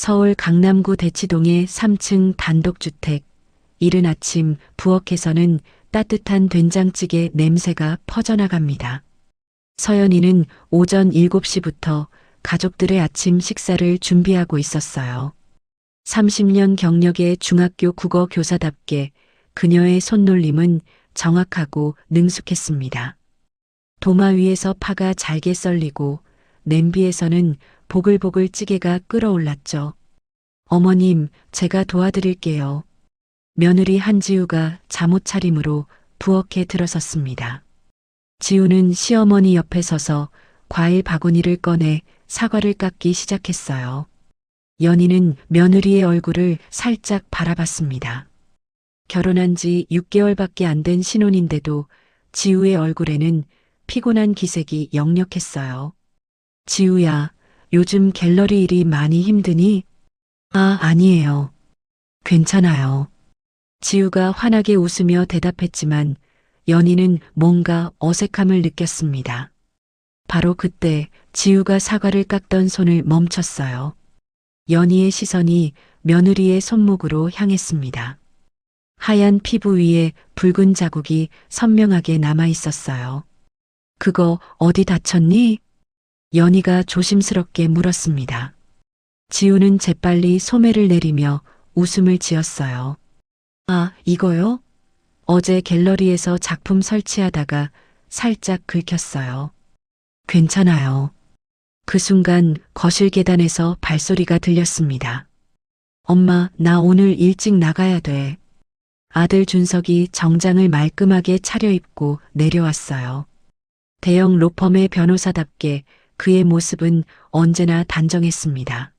서울 강남구 대치동의 3층 단독주택. 이른 아침 부엌에서는 따뜻한 된장찌개 냄새가 퍼져나갑니다. 서연이는 오전 7시부터 가족들의 아침 식사를 준비하고 있었어요. 30년 경력의 중학교 국어 교사답게 그녀의 손놀림은 정확하고 능숙했습니다. 도마 위에서 파가 잘게 썰리고 냄비에서는 보글보글 찌개가 끓어올랐죠. 어머님, 제가 도와드릴게요. 며느리 한지우가 잠옷 차림으로 부엌에 들어섰습니다. 지우는 시어머니 옆에 서서 과일 바구니를 꺼내 사과를 깎기 시작했어요. 연희는 며느리의 얼굴을 살짝 바라봤습니다. 결혼한 지 6개월밖에 안 된 신혼인데도 지우의 얼굴에는 피곤한 기색이 역력했어요. 지우야, 요즘 갤러리 일이 많이 힘드니? 아니에요. 괜찮아요. 지우가 환하게 웃으며 대답했지만 연희는 뭔가 어색함을 느꼈습니다. 바로 그때 지우가 사과를 깎던 손을 멈췄어요. 연희의 시선이 며느리의 손목으로 향했습니다. 하얀 피부 위에 붉은 자국이 선명하게 남아 있었어요. 그거 어디 다쳤니? 연희가 조심스럽게 물었습니다. 지우는 재빨리 소매를 내리며 웃음을 지었어요. 이거요? 어제 갤러리에서 작품 설치하다가 살짝 긁혔어요. 괜찮아요. 그 순간 거실 계단에서 발소리가 들렸습니다. 엄마, 나 오늘 일찍 나가야 돼. 아들 준석이 정장을 말끔하게 차려입고 내려왔어요. 대형 로펌의 변호사답게 그의 모습은 언제나 단정했습니다.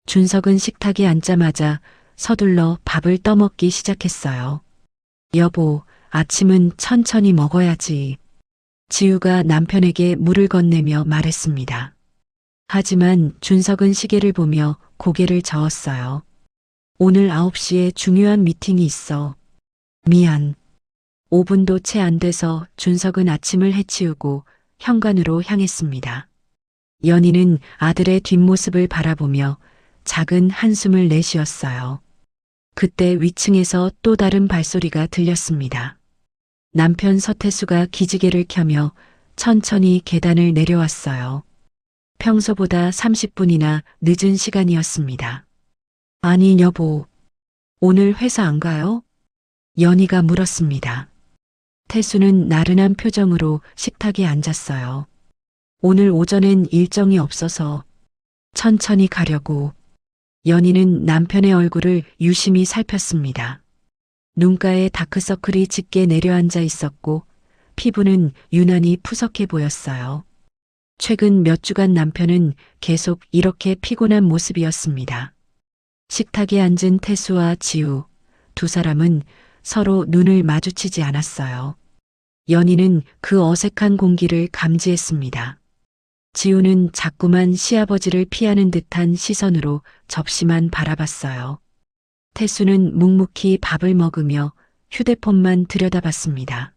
준석은 식탁에 앉자마자 서둘러 밥을 떠먹기 시작했어요. 여보, 아침은 천천히 먹어야지. 지우가 남편에게 물을 건네며 말했습니다. 하지만 준석은 시계를 보며 고개를 저었어요. 오늘 9시에 중요한 미팅이 있어. 미안. 5분도 채 안 돼서 준석은 아침을 해치우고 현관으로 향했습니다. 연희는 아들의 뒷모습을 바라보며 작은 한숨을 내쉬었어요. 그때 위층에서 또 다른 발소리가 들렸습니다. 남편 서태수가 기지개를 켜며 천천히 계단을 내려왔어요. 평소보다 30분이나 늦은 시간이었습니다. 아니, 여보, 오늘 회사 안 가요? 연희가 물었습니다. 태수는 나른한 표정으로 식탁에 앉았어요. 오늘 오전엔 일정이 없어서 천천히 가려고. 연희는 남편의 얼굴을 유심히 살폈습니다. 눈가에 다크서클이 짙게 내려앉아 있었고 피부는 유난히 푸석해 보였어요. 최근 몇 주간 남편은 계속 이렇게 피곤한 모습이었습니다. 식탁에 앉은 태수와 지우, 두 사람은 서로 눈을 마주치지 않았어요. 연희는 그 어색한 공기를 감지했습니다. 지우는 자꾸만 시아버지를 피하는 듯한 시선으로 접시만 바라봤어요. 태수는 묵묵히 밥을 먹으며 휴대폰만 들여다봤습니다.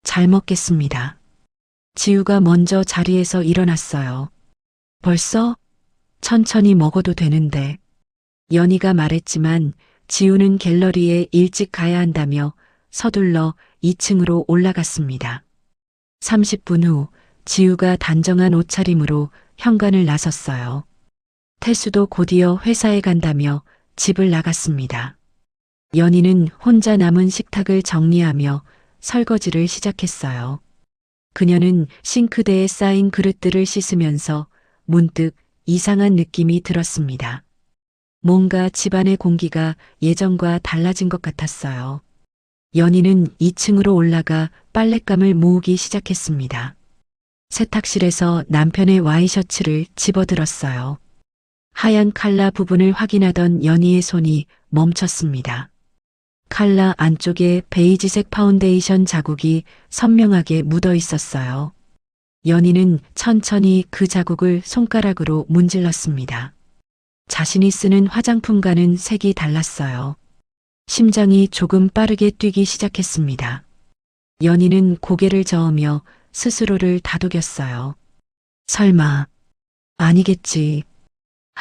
잘 먹겠습니다. 지우가 먼저 자리에서 일어났어요. 벌써? 천천히 먹어도 되는데. 연희가 말했지만 지우는 갤러리에 일찍 가야 한다며 서둘러 2층으로 올라갔습니다. 30분 후 지우가 단정한 옷차림으로 현관을 나섰어요. 태수도 곧이어 회사에 간다며 집을 나갔습니다. 연희는 혼자 남은 식탁을 정리하며 설거지를 시작했어요. 그녀는 싱크대에 쌓인 그릇들을 씻으면서 문득 이상한 느낌이 들었습니다. 뭔가 집안의 공기가 예전과 달라진 것 같았어요. 연희는 2층으로 올라가 빨랫감을 모으기 시작했습니다. 세탁실에서 남편의 와이셔츠를 집어들었어요. 하얀 칼라 부분을 확인하던 연희의 손이 멈췄습니다. 칼라 안쪽에 베이지색 파운데이션 자국이 선명하게 묻어 있었어요. 연희는 천천히 그 자국을 손가락으로 문질렀습니다. 자신이 쓰는 화장품과는 색이 달랐어요. 심장이 조금 빠르게 뛰기 시작했습니다. 연희는 고개를 저으며 스스로를 다독였어요. 설마, 아니겠지.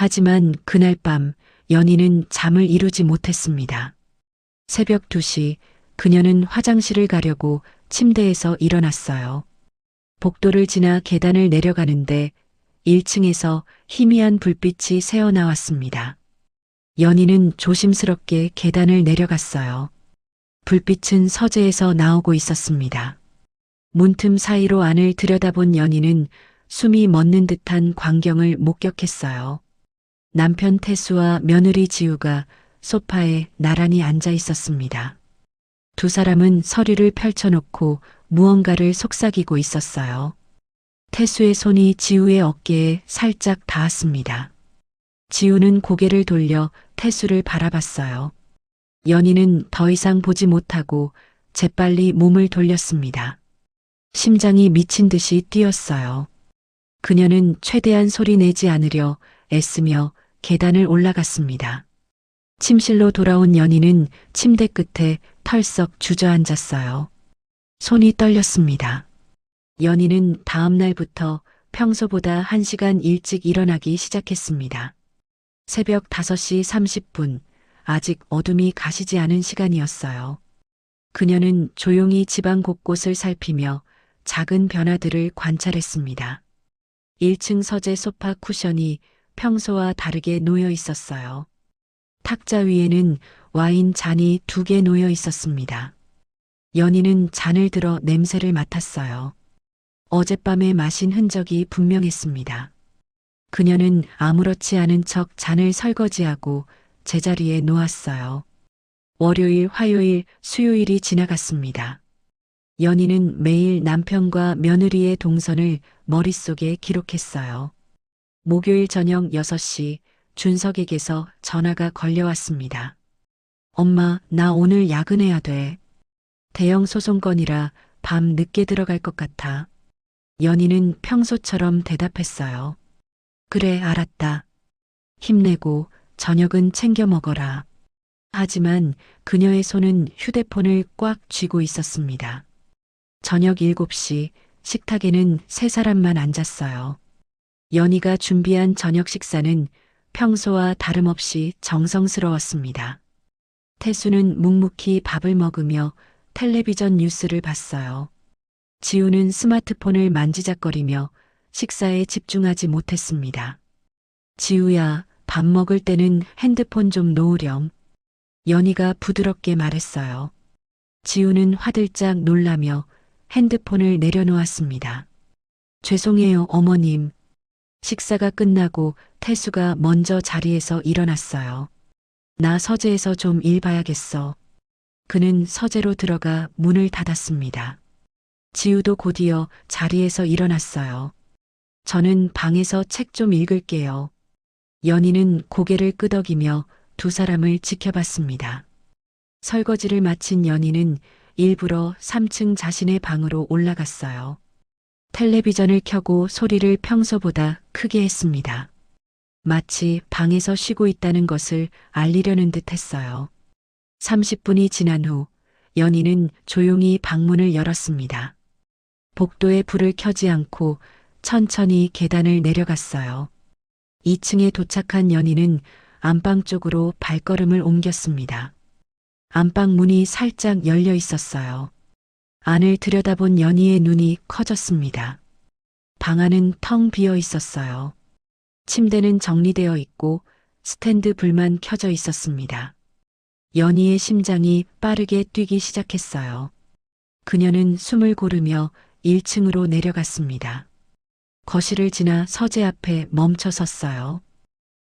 하지만 그날 밤 연희는 잠을 이루지 못했습니다. 새벽 2시 그녀는 화장실을 가려고 침대에서 일어났어요. 복도를 지나 계단을 내려가는데 1층에서 희미한 불빛이 새어나왔습니다. 연희는 조심스럽게 계단을 내려갔어요. 불빛은 서재에서 나오고 있었습니다. 문틈 사이로 안을 들여다본 연희는 숨이 멎는 듯한 광경을 목격했어요. 남편 태수와 며느리 지우가 소파에 나란히 앉아 있었습니다. 두 사람은 서류를 펼쳐놓고 무언가를 속삭이고 있었어요. 태수의 손이 지우의 어깨에 살짝 닿았습니다. 지우는 고개를 돌려 태수를 바라봤어요. 연희는 더 이상 보지 못하고 재빨리 몸을 돌렸습니다. 심장이 미친 듯이 뛰었어요. 그녀는 최대한 소리 내지 않으려 애쓰며 계단을 올라갔습니다. 침실로 돌아온 연희는 침대 끝에 털썩 주저앉았어요. 손이 떨렸습니다. 연희는 다음 날부터 평소보다 1시간 일찍 일어나기 시작했습니다. 새벽 5시 30분, 아직 어둠이 가시지 않은 시간이었어요. 그녀는 조용히 집안 곳곳을 살피며 작은 변화들을 관찰했습니다. 1층 서재 소파 쿠션이 평소와 다르게 놓여 있었어요. 탁자 위에는 와인 잔이 2개 놓여 있었습니다. 연희는 잔을 들어 냄새를 맡았어요. 어젯밤에 마신 흔적이 분명했습니다. 그녀는 아무렇지 않은 척 잔을 설거지하고 제자리에 놓았어요. 월요일, 화요일, 수요일이 지나갔습니다. 연희는 매일 남편과 며느리의 동선을 머릿속에 기록했어요. 목요일 저녁 6시 준석에게서 전화가 걸려왔습니다. 엄마, 나 오늘 야근해야 돼. 대형 소송건이라 밤 늦게 들어갈 것 같아. 연희는 평소처럼 대답했어요. 그래, 알았다. 힘내고 저녁은 챙겨 먹어라. 하지만 그녀의 손은 휴대폰을 꽉 쥐고 있었습니다. 저녁 7시 식탁에는 3사람만 앉았어요. 연희가 준비한 저녁 식사는 평소와 다름없이 정성스러웠습니다. 태수는 묵묵히 밥을 먹으며 텔레비전 뉴스를 봤어요. 지우는 스마트폰을 만지작거리며 식사에 집중하지 못했습니다. 지우야, 밥 먹을 때는 핸드폰 좀 놓으렴. 연희가 부드럽게 말했어요. 지우는 화들짝 놀라며 핸드폰을 내려놓았습니다. 죄송해요, 어머님. 식사가 끝나고 태수가 먼저 자리에서 일어났어요. 나 서재에서 좀 일 봐야겠어. 그는 서재로 들어가 문을 닫았습니다. 지우도 곧이어 자리에서 일어났어요. 저는 방에서 책 좀 읽을게요. 연희는 고개를 끄덕이며 두 사람을 지켜봤습니다. 설거지를 마친 연희는 일부러 3층 자신의 방으로 올라갔어요. 텔레비전을 켜고 소리를 평소보다 크게 했습니다. 마치 방에서 쉬고 있다는 것을 알리려는 듯 했어요. 30분이 지난 후 연희는 조용히 방문을 열었습니다. 복도에 불을 켜지 않고 천천히 계단을 내려갔어요. 2층에 도착한 연희는 안방 쪽으로 발걸음을 옮겼습니다. 안방 문이 살짝 열려 있었어요. 안을 들여다본 연희의 눈이 커졌습니다. 방 안은 텅 비어 있었어요. 침대는 정리되어 있고 스탠드 불만 켜져 있었습니다. 연희의 심장이 빠르게 뛰기 시작했어요. 그녀는 숨을 고르며 1층으로 내려갔습니다. 거실을 지나 서재 앞에 멈춰 섰어요.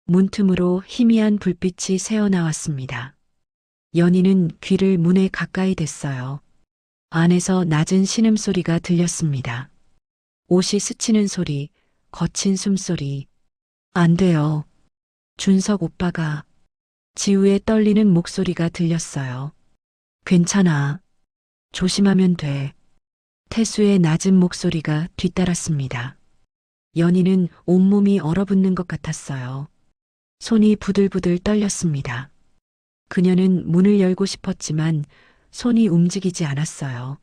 문틈으로 희미한 불빛이 새어나왔습니다. 연희는 귀를 문에 가까이 댔어요. 안에서 낮은 신음소리가 들렸습니다. 옷이 스치는 소리, 거친 숨소리. 안 돼요. 준석 오빠가. 지우의 떨리는 목소리가 들렸어요. 괜찮아. 조심하면 돼. 태수의 낮은 목소리가 뒤따랐습니다. 연희는 온몸이 얼어붙는 것 같았어요. 손이 부들부들 떨렸습니다. 그녀는 문을 열고 싶었지만 손이 움직이지 않았어요.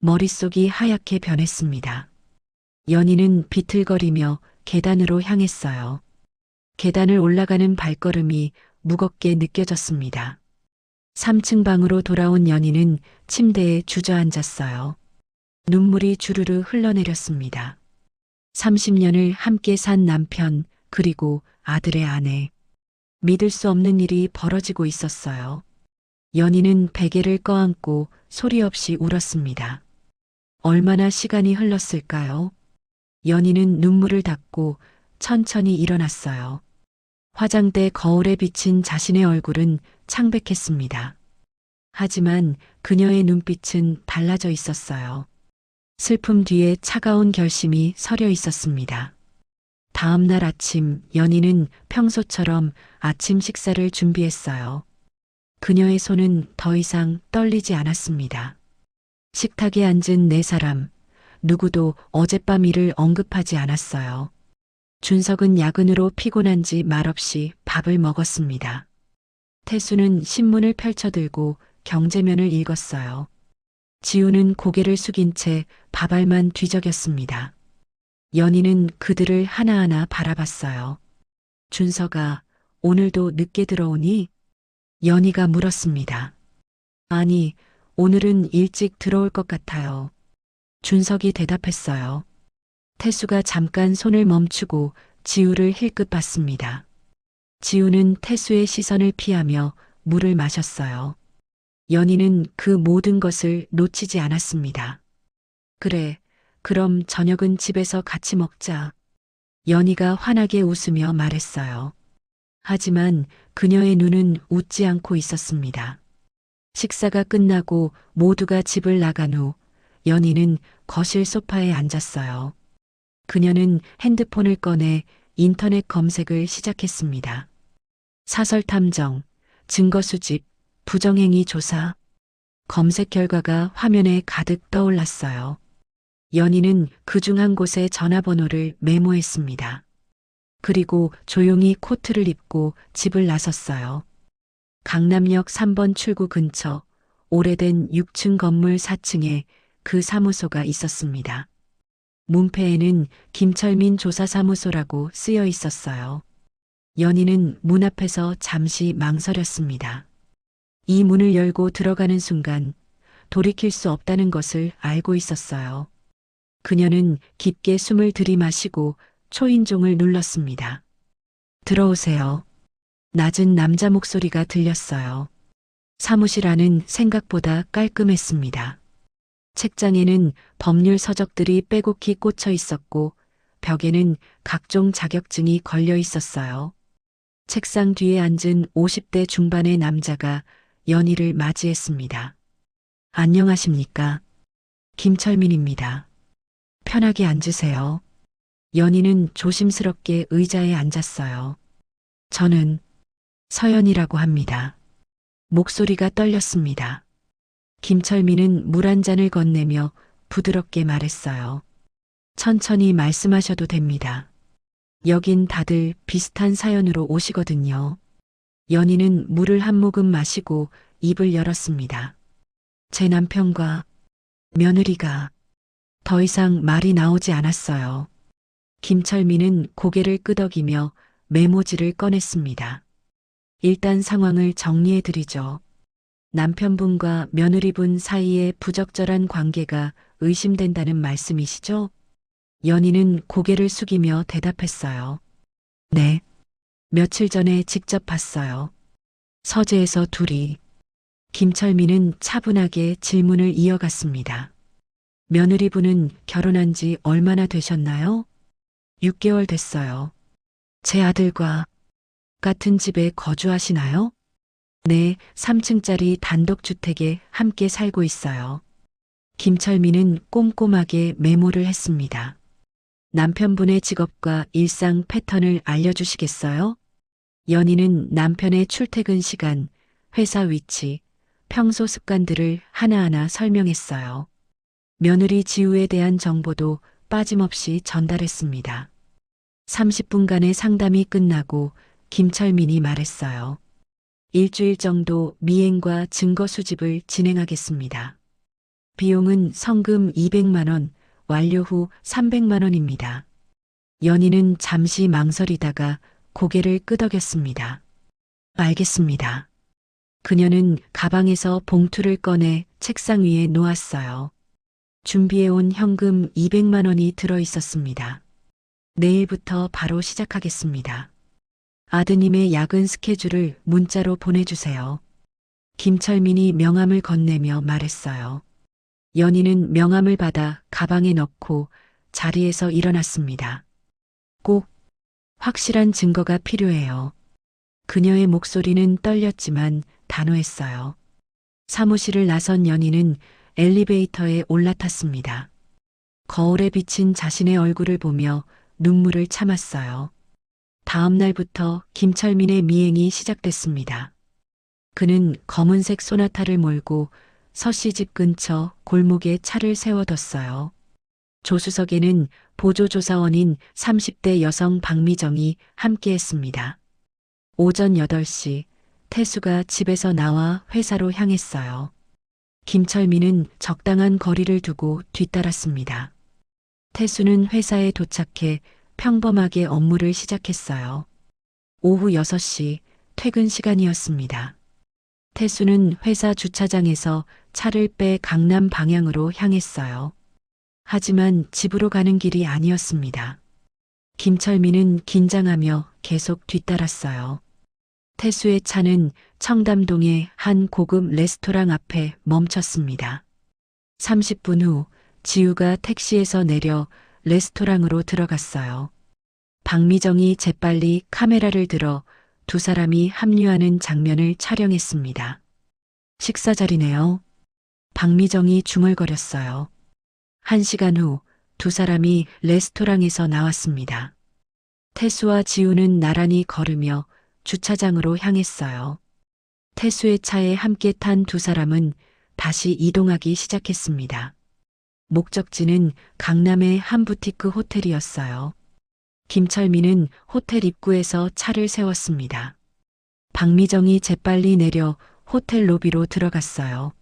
머릿속이 하얗게 변했습니다. 연희는 비틀거리며 계단으로 향했어요. 계단을 올라가는 발걸음이 무겁게 느껴졌습니다. 3층 방으로 돌아온 연희는 침대에 주저앉았어요. 눈물이 주르르 흘러내렸습니다. 30년을 함께 산 남편, 그리고 아들의 아내. 믿을 수 없는 일이 벌어지고 있었어요. 연희는 베개를 껴안고 소리 없이 울었습니다. 얼마나 시간이 흘렀을까요? 연희는 눈물을 닦고 천천히 일어났어요. 화장대 거울에 비친 자신의 얼굴은 창백했습니다. 하지만 그녀의 눈빛은 달라져 있었어요. 슬픔 뒤에 차가운 결심이 서려 있었습니다. 다음 날 아침 연희는 평소처럼 아침 식사를 준비했어요. 그녀의 손은 더 이상 떨리지 않았습니다. 식탁에 앉은 네 사람, 누구도 어젯밤 일을 언급하지 않았어요. 준석은 야근으로 피곤한지 말없이 밥을 먹었습니다. 태수는 신문을 펼쳐들고 경제면을 읽었어요. 지우는 고개를 숙인 채 밥알만 뒤적였습니다. 연희는 그들을 하나하나 바라봤어요. 준석아, 오늘도 늦게 들어오니? 연희가 물었습니다. 아니, 오늘은 일찍 들어올 것 같아요. 준석이 대답했어요. 태수가 잠깐 손을 멈추고 지우를 힐끗 봤습니다. 지우는 태수의 시선을 피하며 물을 마셨어요. 연희는 그 모든 것을 놓치지 않았습니다. 그래, 그럼 저녁은 집에서 같이 먹자. 연희가 환하게 웃으며 말했어요. 하지만 그녀의 눈은 웃지 않고 있었습니다. 식사가 끝나고 모두가 집을 나간 후 연희는 거실 소파에 앉았어요. 그녀는 핸드폰을 꺼내 인터넷 검색을 시작했습니다. 사설 탐정, 증거 수집, 부정행위 조사. 검색 결과가 화면에 가득 떠올랐어요. 연희는 그중 한 곳에 전화번호를 메모했습니다. 그리고 조용히 코트를 입고 집을 나섰어요. 강남역 3번 출구 근처 오래된 6층 건물 4층에 그 사무소가 있었습니다. 문패에는 김철민 조사사무소라고 쓰여 있었어요. 연희는 문 앞에서 잠시 망설였습니다. 이 문을 열고 들어가는 순간 돌이킬 수 없다는 것을 알고 있었어요. 그녀는 깊게 숨을 들이마시고 초인종을 눌렀습니다. 들어오세요. 낮은 남자 목소리가 들렸어요. 사무실 안은 생각보다 깔끔했습니다. 책장에는 법률 서적들이 빼곡히 꽂혀 있었고 벽에는 각종 자격증이 걸려 있었어요. 책상 뒤에 앉은 50대 중반의 남자가 연희를 맞이했습니다. 안녕하십니까? 김철민입니다. 편하게 앉으세요. 연희는 조심스럽게 의자에 앉았어요. 저는 서연이라고 합니다. 목소리가 떨렸습니다. 김철민은 물 한 잔을 건네며 부드럽게 말했어요. 천천히 말씀하셔도 됩니다. 여긴 다들 비슷한 사연으로 오시거든요. 연희는 물을 한 모금 마시고 입을 열었습니다. 제 남편과 며느리가. 더 이상 말이 나오지 않았어요. 김철민은 고개를 끄덕이며 메모지를 꺼냈습니다. 일단 상황을 정리해 드리죠. 남편분과 며느리분 사이에 부적절한 관계가 의심된다는 말씀이시죠? 연희는 고개를 숙이며 대답했어요. 네. 며칠 전에 직접 봤어요. 서재에서 둘이. 김철민은 차분하게 질문을 이어갔습니다. 며느리분은 결혼한 지 얼마나 되셨나요? 6개월 됐어요. 제 아들과 같은 집에 거주하시나요? 네, 3층짜리 단독주택에 함께 살고 있어요. 김철민은 꼼꼼하게 메모를 했습니다. 남편분의 직업과 일상 패턴을 알려주시겠어요? 연희는 남편의 출퇴근 시간, 회사 위치, 평소 습관들을 하나하나 설명했어요. 며느리 지우에 대한 정보도 빠짐없이 전달했습니다. 30분간의 상담이 끝나고 김철민이 말했어요. 일주일 정도 미행과 증거 수집을 진행하겠습니다. 비용은 성금 200만 원, 완료 후 300만 원입니다. 연희는 잠시 망설이다가 고개를 끄덕였습니다. 알겠습니다. 그녀는 가방에서 봉투를 꺼내 책상 위에 놓았어요. 준비해온 현금 200만 원이 들어 있었습니다. 내일부터 바로 시작하겠습니다. 아드님의 야근 스케줄을 문자로 보내주세요. 김철민이 명함을 건네며 말했어요. 연희는 명함을 받아 가방에 넣고 자리에서 일어났습니다. 꼭 확실한 증거가 필요해요. 그녀의 목소리는 떨렸지만 단호했어요. 사무실을 나선 연희는 엘리베이터에 올라탔습니다. 거울에 비친 자신의 얼굴을 보며 눈물을 참았어요. 다음 날부터 김철민의 미행이 시작됐습니다. 그는 검은색 소나타를 몰고 서씨 집 근처 골목에 차를 세워뒀어요. 조수석에는 보조조사원인 30대 여성 박미정이 함께했습니다. 오전 8시 태수가 집에서 나와 회사로 향했어요. 김철민은 적당한 거리를 두고 뒤따랐습니다. 태수는 회사에 도착해 평범하게 업무를 시작했어요. 오후 6시 퇴근 시간이었습니다. 태수는 회사 주차장에서 차를 빼 강남 방향으로 향했어요. 하지만 집으로 가는 길이 아니었습니다. 김철민은 긴장하며 계속 뒤따랐어요. 태수의 차는 청담동의 한 고급 레스토랑 앞에 멈췄습니다. 30분 후 지우가 택시에서 내려 레스토랑으로 들어갔어요. 박미정이 재빨리 카메라를 들어 두 사람이 합류하는 장면을 촬영했습니다. 식사 자리네요. 박미정이 중얼거렸어요. 1시간 후 두 사람이 레스토랑에서 나왔습니다. 태수와 지우는 나란히 걸으며 주차장으로 향했어요. 태수의 차에 함께 탄 두 사람은 다시 이동하기 시작했습니다. 목적지는 강남의 한 부티크 호텔이었어요. 김철민은 호텔 입구에서 차를 세웠습니다. 박미정이 재빨리 내려 호텔 로비로 들어갔어요.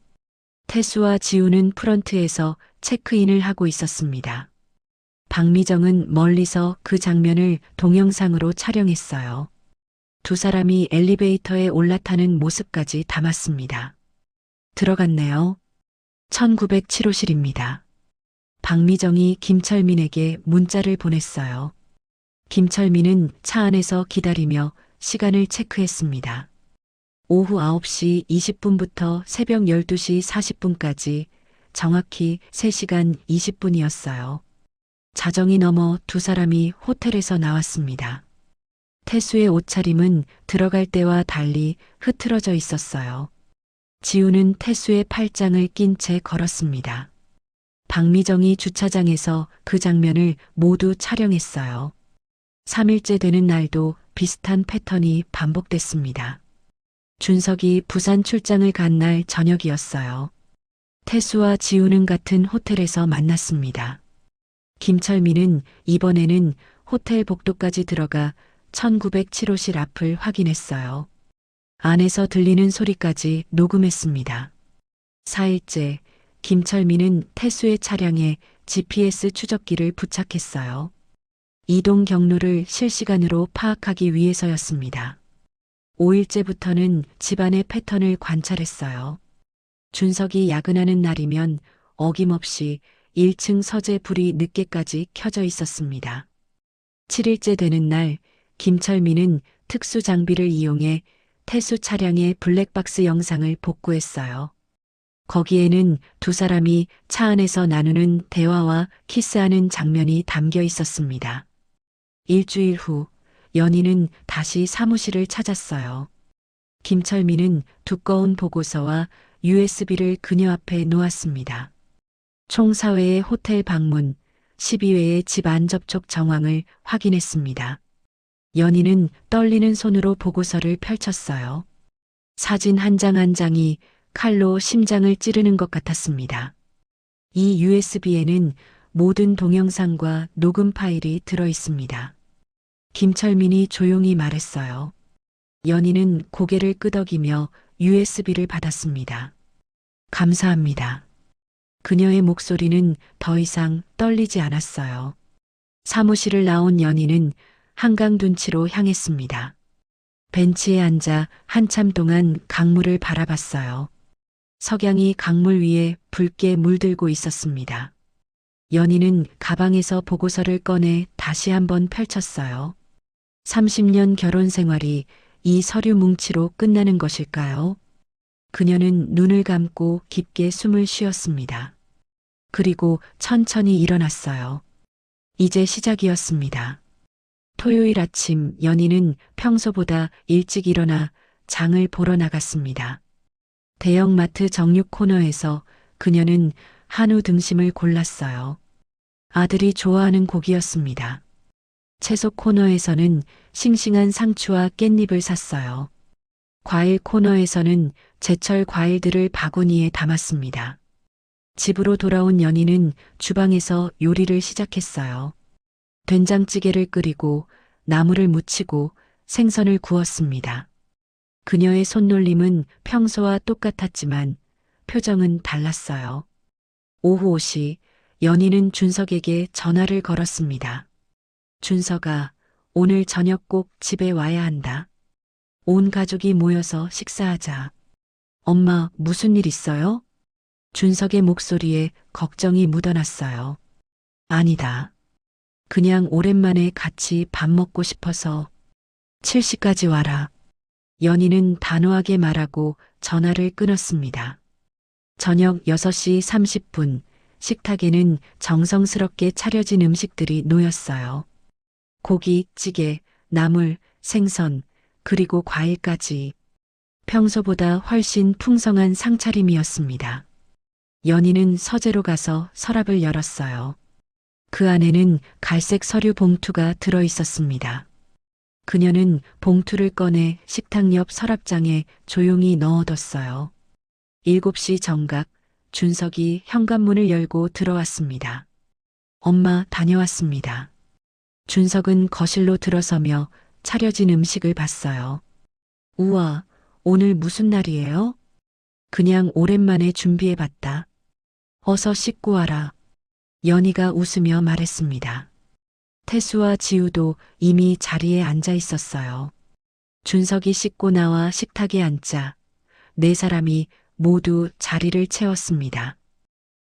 태수와 지우는 프런트에서 체크인을 하고 있었습니다. 박미정은 멀리서 그 장면을 동영상으로 촬영했어요. 두 사람이 엘리베이터에 올라타는 모습까지 담았습니다. 들어갔네요. 1907호실입니다. 박미정이 김철민에게 문자를 보냈어요. 김철민은 차 안에서 기다리며 시간을 체크했습니다. 오후 9시 20분부터 새벽 12시 40분까지 정확히 3시간 20분이었어요. 자정이 넘어 두 사람이 호텔에서 나왔습니다. 태수의 옷차림은 들어갈 때와 달리 흐트러져 있었어요. 지우는 태수의 팔짱을 낀 채 걸었습니다. 박미정이 주차장에서 그 장면을 모두 촬영했어요. 3일째 되는 날도 비슷한 패턴이 반복됐습니다. 준석이 부산 출장을 간 날 저녁이었어요. 태수와 지우는 같은 호텔에서 만났습니다. 김철민은 이번에는 호텔 복도까지 들어가 1907호실 앞을 확인했어요. 안에서 들리는 소리까지 녹음했습니다. 4일째, 김철민은 태수의 차량에 GPS 추적기를 부착했어요. 이동 경로를 실시간으로 파악하기 위해서였습니다. 5일째부터는 집안의 패턴을 관찰했어요. 준석이 야근하는 날이면 어김없이 1층 서재 불이 늦게까지 켜져 있었습니다. 7일째 되는 날 김철민은 특수 장비를 이용해 태수 차량의 블랙박스 영상을 복구했어요. 거기에는 두 사람이 차 안에서 나누는 대화와 키스하는 장면이 담겨 있었습니다. 일주일 후 연희는 다시 사무실을 찾았어요. 김철민은 두꺼운 보고서와 USB를 그녀 앞에 놓았습니다. 총 4회의 호텔 방문, 12회의 집 안 접촉 정황을 확인했습니다. 연희는 떨리는 손으로 보고서를 펼쳤어요. 사진 한 장 한 장이 칼로 심장을 찌르는 것 같았습니다. 이 USB에는 모든 동영상과 녹음 파일이 들어 있습니다. 김철민이 조용히 말했어요. 연희는 고개를 끄덕이며 USB를 받았습니다. 감사합니다. 그녀의 목소리는 더 이상 떨리지 않았어요. 사무실을 나온 연희는 한강 둔치로 향했습니다. 벤치에 앉아 한참 동안 강물을 바라봤어요. 석양이 강물 위에 붉게 물들고 있었습니다. 연희는 가방에서 보고서를 꺼내 다시 한번 펼쳤어요. 30년 결혼 생활이 이 서류 뭉치로 끝나는 것일까요? 그녀는 눈을 감고 깊게 숨을 쉬었습니다. 그리고 천천히 일어났어요. 이제 시작이었습니다. 토요일 아침 연희는 평소보다 일찍 일어나 장을 보러 나갔습니다. 대형마트 정육 코너에서 그녀는 한우 등심을 골랐어요. 아들이 좋아하는 고기였습니다. 채소 코너에서는 싱싱한 상추와 깻잎을 샀어요. 과일 코너에서는 제철 과일들을 바구니에 담았습니다. 집으로 돌아온 연희는 주방에서 요리를 시작했어요. 된장찌개를 끓이고 나물을 무치고 생선을 구웠습니다. 그녀의 손놀림은 평소와 똑같았지만 표정은 달랐어요. 오후 5시 연희는 준석에게 전화를 걸었습니다. 준석아, 오늘 저녁 꼭 집에 와야 한다. 온 가족이 모여서 식사하자. 엄마, 무슨 일 있어요? 준석의 목소리에 걱정이 묻어났어요. 아니다. 그냥 오랜만에 같이 밥 먹고 싶어서 7시까지 와라. 연희는 단호하게 말하고 전화를 끊었습니다. 저녁 6시 30분 식탁에는 정성스럽게 차려진 음식들이 놓였어요. 고기, 찌개, 나물, 생선, 그리고 과일까지 평소보다 훨씬 풍성한 상차림이었습니다. 연희는 서재로 가서 서랍을 열었어요. 그 안에는 갈색 서류 봉투가 들어 있었습니다. 그녀는 봉투를 꺼내 식탁 옆 서랍장에 조용히 넣어뒀어요. 7시 정각 준석이 현관문을 열고 들어왔습니다. 엄마, 다녀왔습니다. 준석은 거실로 들어서며 차려진 음식을 봤어요. 우와, 오늘 무슨 날이에요? 그냥 오랜만에 준비해봤다. 어서 씻고 와라. 연희가 웃으며 말했습니다. 태수와 지우도 이미 자리에 앉아 있었어요. 준석이 씻고 나와 식탁에 앉자 네 사람이 모두 자리를 채웠습니다.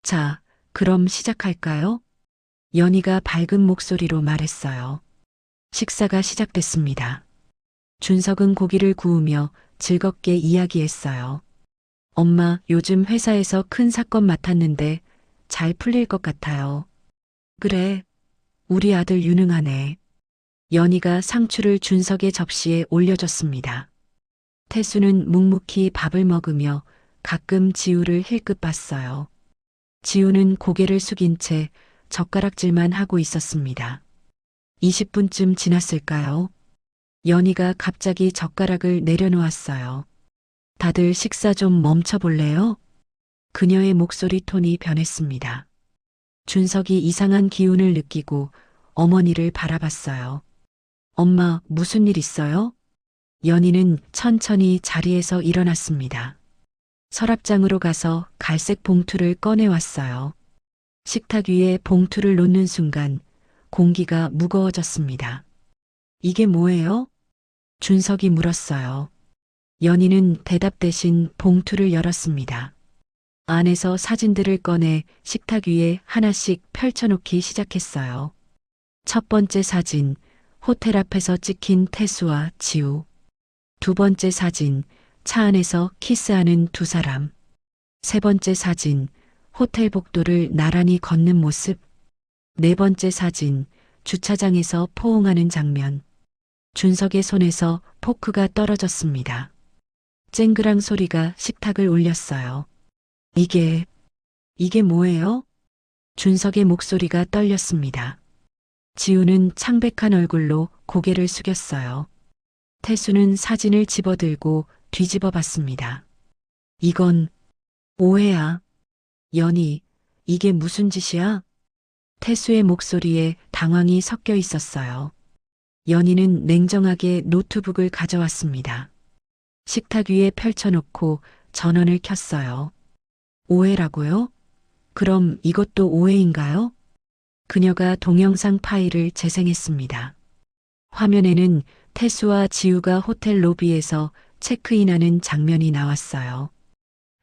자, 그럼 시작할까요? 연희가 밝은 목소리로 말했어요. 식사가 시작됐습니다. 준석은 고기를 구우며 즐겁게 이야기했어요. 엄마, 요즘 회사에서 큰 사건 맡았는데 잘 풀릴 것 같아요. 그래, 우리 아들 유능하네. 연희가 상추를 준석의 접시에 올려줬습니다. 태수는 묵묵히 밥을 먹으며 가끔 지우를 힐끗 봤어요. 지우는 고개를 숙인 채 젓가락질만 하고 있었습니다. 20분쯤 지났을까요? 연희가 갑자기 젓가락을 내려놓았어요. 다들 식사 좀 멈춰볼래요? 그녀의 목소리 톤이 변했습니다. 준석이 이상한 기운을 느끼고 어머니를 바라봤어요. 엄마, 무슨 일 있어요? 연희는 천천히 자리에서 일어났습니다. 서랍장으로 가서 갈색 봉투를 꺼내왔어요. 식탁 위에 봉투를 놓는 순간 공기가 무거워졌습니다. 이게 뭐예요? 준석이 물었어요. 연희는 대답 대신 봉투를 열었습니다. 안에서 사진들을 꺼내 식탁 위에 하나씩 펼쳐놓기 시작했어요. 첫 번째 사진, 호텔 앞에서 찍힌 태수와 지우. 두 번째 사진, 차 안에서 키스하는 두 사람. 세 번째 사진, 호텔 복도를 나란히 걷는 모습. 네 번째 사진, 주차장에서 포옹하는 장면. 준석의 손에서 포크가 떨어졌습니다. 쨍그랑 소리가 식탁을 울렸어요. 이게 뭐예요? 준석의 목소리가 떨렸습니다. 지우는 창백한 얼굴로 고개를 숙였어요. 태수는 사진을 집어들고 뒤집어 봤습니다. 이건 오해야. 연희, 이게 무슨 짓이야? 태수의 목소리에 당황이 섞여 있었어요. 연희는 냉정하게 노트북을 가져왔습니다. 식탁 위에 펼쳐놓고 전원을 켰어요. 오해라고요? 그럼 이것도 오해인가요? 그녀가 동영상 파일을 재생했습니다. 화면에는 태수와 지우가 호텔 로비에서 체크인하는 장면이 나왔어요.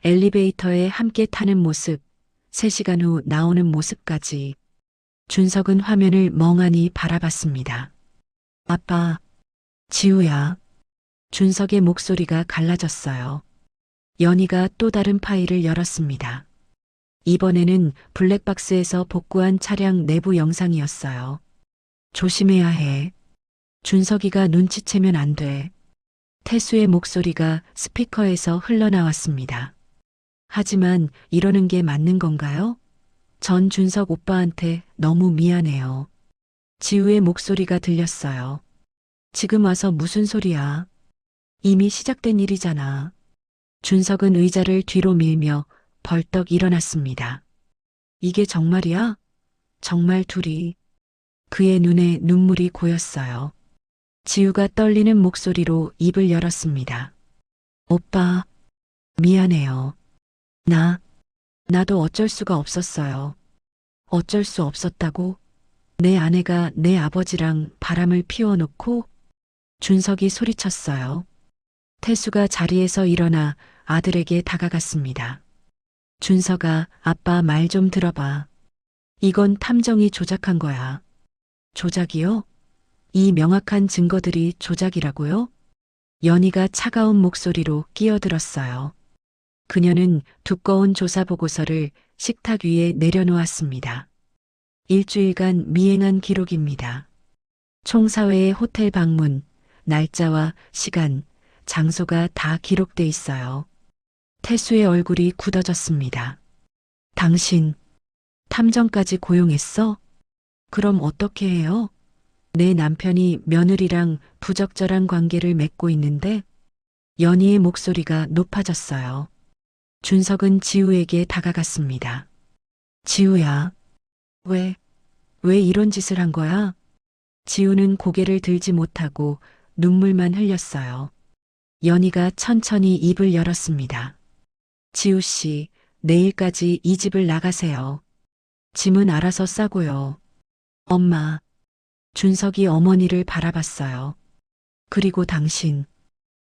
엘리베이터에 함께 타는 모습, 3시간 후 나오는 모습까지. 준석은 화면을 멍하니 바라봤습니다. 아빠, 지우야. 준석의 목소리가 갈라졌어요. 연희가 또 다른 파일을 열었습니다. 이번에는 블랙박스에서 복구한 차량 내부 영상이었어요. 조심해야 해. 준석이가 눈치채면 안 돼. 태수의 목소리가 스피커에서 흘러나왔습니다. 하지만 이러는 게 맞는 건가요? 전 준석 오빠한테 너무 미안해요. 지우의 목소리가 들렸어요. 지금 와서 무슨 소리야? 이미 시작된 일이잖아. 준석은 의자를 뒤로 밀며 벌떡 일어났습니다. 이게 정말이야? 정말 둘이. 그의 눈에 눈물이 고였어요. 지우가 떨리는 목소리로 입을 열었습니다. 오빠, 미안해요. 나도 어쩔 수가 없었어요. 어쩔 수 없었다고? 내 아내가 내 아버지랑 바람을 피워놓고? 준석이 소리쳤어요. 태수가 자리에서 일어나 아들에게 다가갔습니다. 준석아, 아빠 말 좀 들어봐. 이건 탐정이 조작한 거야. 조작이요? 이 명확한 증거들이 조작이라고요? 연희가 차가운 목소리로 끼어들었어요. 그녀는 두꺼운 조사 보고서를 식탁 위에 내려놓았습니다. 일주일간 미행한 기록입니다. 총사회의 호텔 방문, 날짜와 시간, 장소가 다 기록돼 있어요. 태수의 얼굴이 굳어졌습니다. 당신, 탐정까지 고용했어? 그럼 어떻게 해요? 내 남편이 며느리랑 부적절한 관계를 맺고 있는데? 연희의 목소리가 높아졌어요. 준석은 지우에게 다가갔습니다. 지우야, 왜 이런 짓을 한 거야? 지우는 고개를 들지 못하고 눈물만 흘렸어요. 연희가 천천히 입을 열었습니다. 지우 씨, 내일까지 이 집을 나가세요. 짐은 알아서 싸고요. 엄마. 준석이 어머니를 바라봤어요. 그리고 당신.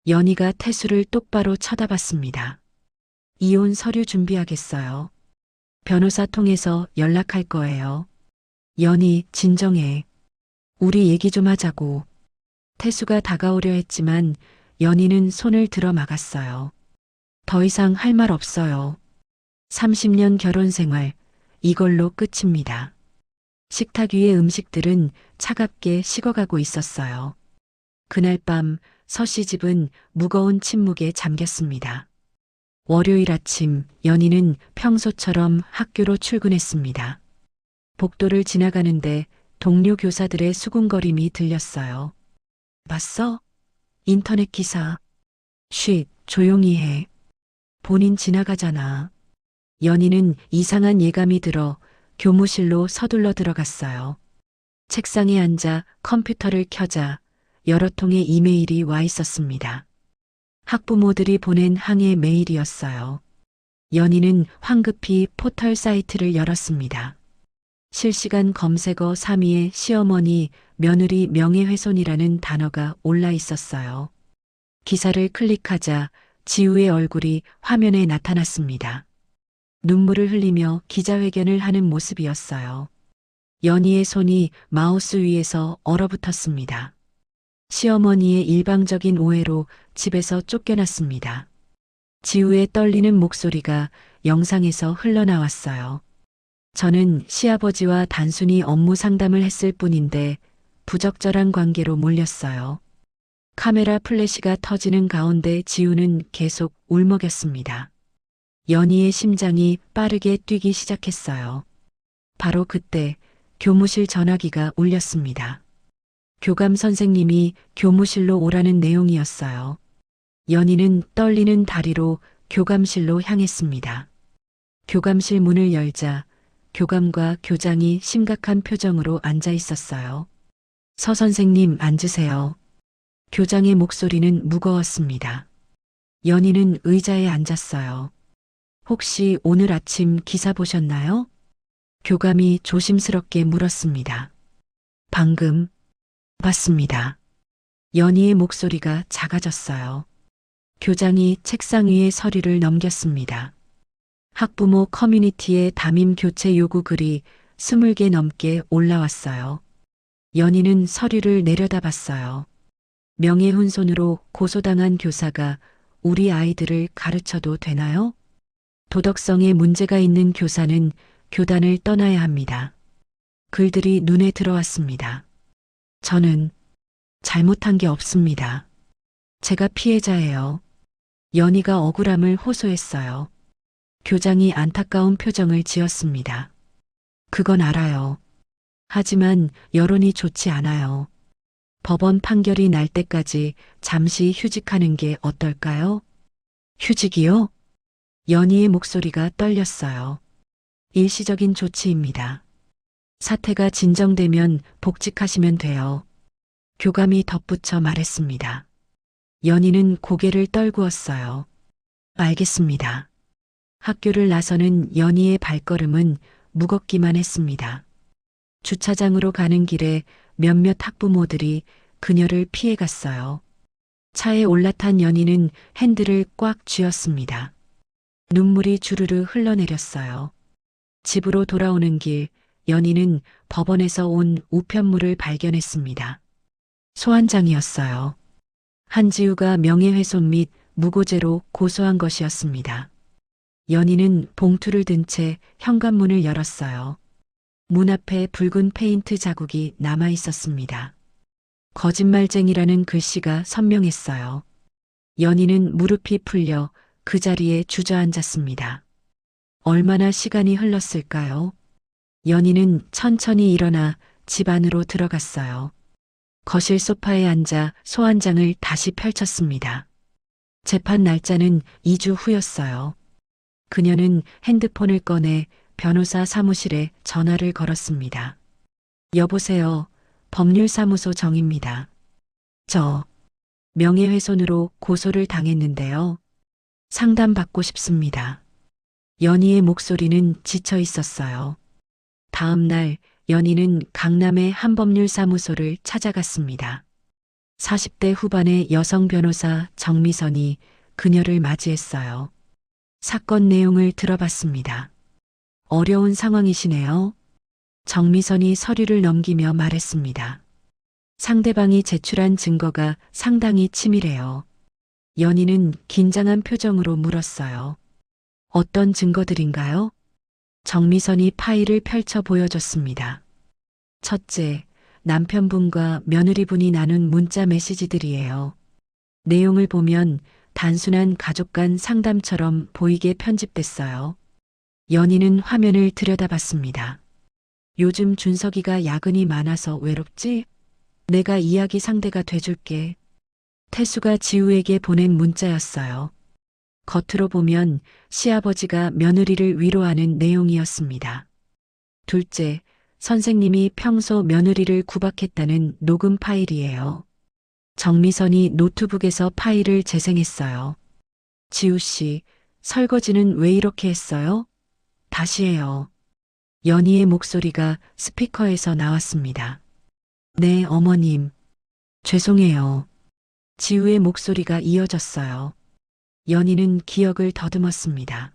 연희가 태수를 똑바로 쳐다봤습니다. 이혼 서류 준비하겠어요. 변호사 통해서 연락할 거예요. 연희, 진정해. 우리 얘기 좀 하자고. 태수가 다가오려 했지만 연희는 손을 들어 막았어요. 더 이상 할 말 없어요. 30년 결혼 생활, 이걸로 끝입니다. 식탁 위의 음식들은 차갑게 식어가고 있었어요. 그날 밤 서씨 집은 무거운 침묵에 잠겼습니다. 월요일 아침 연희는 평소처럼 학교로 출근했습니다. 복도를 지나가는데 동료 교사들의 수군거림이 들렸어요. 봤어? 인터넷 기사. 쉿, 조용히 해. 본인 지나가잖아. 연희는 이상한 예감이 들어 교무실로 서둘러 들어갔어요. 책상에 앉아 컴퓨터를 켜자 여러 통의 이메일이 와 있었습니다. 학부모들이 보낸 항해 메일이었어요. 연희는 황급히 포털 사이트를 열었습니다. 실시간 검색어 3위에 시어머니, 며느리 명예훼손이라는 단어가 올라 있었어요. 기사를 클릭하자 지우의 얼굴이 화면에 나타났습니다. 눈물을 흘리며 기자회견을 하는 모습이었어요. 연희의 손이 마우스 위에서 얼어붙었습니다. 시어머니의 일방적인 오해로 집에서 쫓겨났습니다. 지우의 떨리는 목소리가 영상에서 흘러나왔어요. 저는 시아버지와 단순히 업무 상담을 했을 뿐인데 부적절한 관계로 몰렸어요. 카메라 플래시가 터지는 가운데 지우는 계속 울먹였습니다. 연희의 심장이 빠르게 뛰기 시작했어요. 바로 그때 교무실 전화기가 울렸습니다. 교감 선생님이 교무실로 오라는 내용이었어요. 연희는 떨리는 다리로 교감실로 향했습니다. 교감실 문을 열자 교감과 교장이 심각한 표정으로 앉아 있었어요. 서 선생님 앉으세요. 교장의 목소리는 무거웠습니다. 연희는 의자에 앉았어요. 혹시 오늘 아침 기사 보셨나요? 교감이 조심스럽게 물었습니다. 방금 봤습니다. 연희의 목소리가 작아졌어요. 교장이 책상 위에 서류를 넘겼습니다. 학부모 커뮤니티의 담임 교체 요구 글이 20개 넘게 올라왔어요. 연희는 서류를 내려다봤어요. 명예훼손으로 고소당한 교사가 우리 아이들을 가르쳐도 되나요? 도덕성에 문제가 있는 교사는 교단을 떠나야 합니다. 글들이 눈에 들어왔습니다. 저는 잘못한 게 없습니다. 제가 피해자예요. 연희가 억울함을 호소했어요. 교장이 안타까운 표정을 지었습니다. 그건 알아요. 하지만 여론이 좋지 않아요. 법원 판결이 날 때까지 잠시 휴직하는 게 어떨까요? 휴직이요? 연희의 목소리가 떨렸어요. 일시적인 조치입니다. 사태가 진정되면 복직하시면 돼요. 교감이 덧붙여 말했습니다. 연희는 고개를 떨구었어요. 알겠습니다. 학교를 나서는 연희의 발걸음은 무겁기만 했습니다. 주차장으로 가는 길에 몇몇 학부모들이 그녀를 피해갔어요. 차에 올라탄 연희는 핸들을 꽉 쥐었습니다. 눈물이 주르르 흘러내렸어요. 집으로 돌아오는 길, 연희는 법원에서 온 우편물을 발견했습니다. 소환장이었어요. 한지우가 명예훼손 및 무고죄로 고소한 것이었습니다. 연희는 봉투를 든 채 현관문을 열었어요. 문 앞에 붉은 페인트 자국이 남아 있었습니다. 거짓말쟁이라는 글씨가 선명했어요. 연희는 무릎이 풀려 그 자리에 주저앉았습니다. 얼마나 시간이 흘렀을까요? 연희는 천천히 일어나 집 안으로 들어갔어요. 거실 소파에 앉아 소환장을 다시 펼쳤습니다. 재판 날짜는 2주 후였어요. 그녀는 핸드폰을 꺼내 변호사 사무실에 전화를 걸었습니다. 여보세요. 법률사무소 정입니다. 저 명예훼손으로 고소를 당했는데요. 상담받고 싶습니다. 연희의 목소리는 지쳐 있었어요. 다음 날 연희는 강남의 한 법률사무소를 찾아갔습니다. 40대 후반의 여성 변호사 정미선이 그녀를 맞이했어요. 사건 내용을 들어봤습니다. 어려운 상황이시네요. 정미선이 서류를 넘기며 말했습니다. 상대방이 제출한 증거가 상당히 치밀해요. 연희는 긴장한 표정으로 물었어요. 어떤 증거들인가요? 정미선이 파일을 펼쳐 보여줬습니다. 첫째, 남편분과 며느리분이 나눈 문자 메시지들이에요. 내용을 보면 단순한 가족 간 상담처럼 보이게 편집됐어요. 연희는 화면을 들여다봤습니다. 요즘 준석이가 야근이 많아서 외롭지? 내가 이야기 상대가 돼줄게. 태수가 지우에게 보낸 문자였어요. 겉으로 보면 시아버지가 며느리를 위로하는 내용이었습니다. 둘째, 선생님이 평소 며느리를 구박했다는 녹음 파일이에요. 정미선이 노트북에서 파일을 재생했어요. 지우 씨, 설거지는 왜 이렇게 했어요? 다시 해요. 연희의 목소리가 스피커에서 나왔습니다. 네, 어머님. 죄송해요. 지우의 목소리가 이어졌어요. 연희는 기억을 더듬었습니다.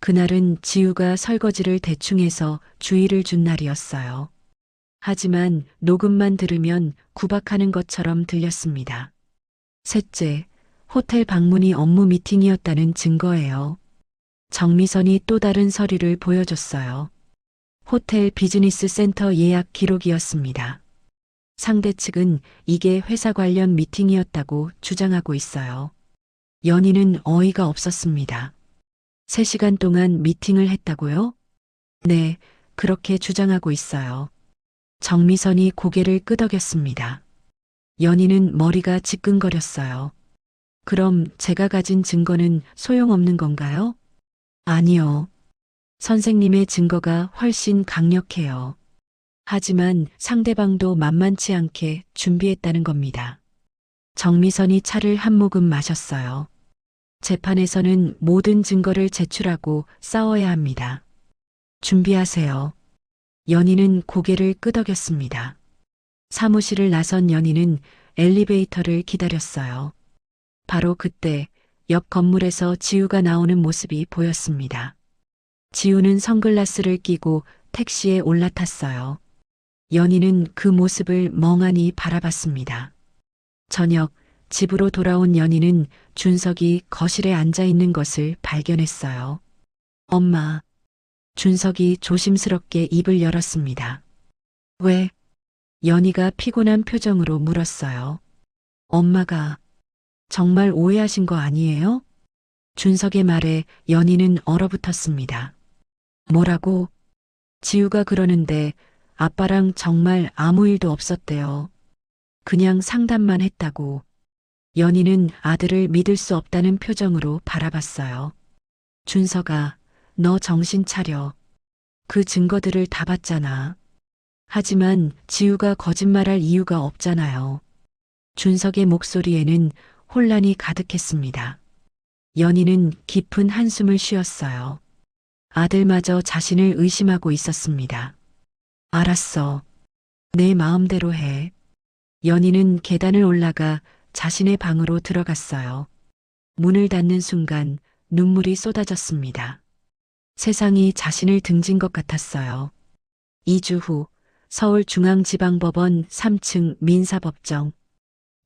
그날은 지우가 설거지를 대충 해서 주의를 준 날이었어요. 하지만 녹음만 들으면 구박하는 것처럼 들렸습니다. 셋째, 호텔 방문이 업무 미팅이었다는 증거예요. 정미선이 또 다른 서류를 보여줬어요. 호텔 비즈니스 센터 예약 기록이었습니다. 상대 측은 이게 회사 관련 미팅이었다고 주장하고 있어요. 연희는 어이가 없었습니다. 3시간 동안 미팅을 했다고요? 네, 그렇게 주장하고 있어요. 정미선이 고개를 끄덕였습니다. 연희는 머리가 지끈거렸어요. 그럼 제가 가진 증거는 소용없는 건가요? 아니요. 선생님의 증거가 훨씬 강력해요. 하지만 상대방도 만만치 않게 준비했다는 겁니다. 정미선이 차를 한 모금 마셨어요. 재판에서는 모든 증거를 제출하고 싸워야 합니다. 준비하세요. 연희는 고개를 끄덕였습니다. 사무실을 나선 연희는 엘리베이터를 기다렸어요. 바로 그때 옆 건물에서 지우가 나오는 모습이 보였습니다. 지우는 선글라스를 끼고 택시에 올라탔어요. 연희는 그 모습을 멍하니 바라봤습니다. 저녁 집으로 돌아온 연희는 준석이 거실에 앉아 있는 것을 발견했어요. 엄마. 준석이 조심스럽게 입을 열었습니다. 왜? 연희가 피곤한 표정으로 물었어요. 엄마가 정말 오해하신 거 아니에요? 준석의 말에 연희는 얼어붙었습니다. 뭐라고? 지우가 그러는데 아빠랑 정말 아무 일도 없었대요. 그냥 상담만 했다고. 연희는 아들을 믿을 수 없다는 표정으로 바라봤어요. 준석아, 너 정신 차려. 그 증거들을 다 봤잖아. 하지만 지우가 거짓말할 이유가 없잖아요. 준석의 목소리에는 혼란이 가득했습니다. 연희는 깊은 한숨을 쉬었어요. 아들마저 자신을 의심하고 있었습니다. 알았어. 내 마음대로 해. 연희는 계단을 올라가 자신의 방으로 들어갔어요. 문을 닫는 순간 눈물이 쏟아졌습니다. 세상이 자신을 등진 것 같았어요. 2주 후 서울중앙지방법원 3층 민사법정.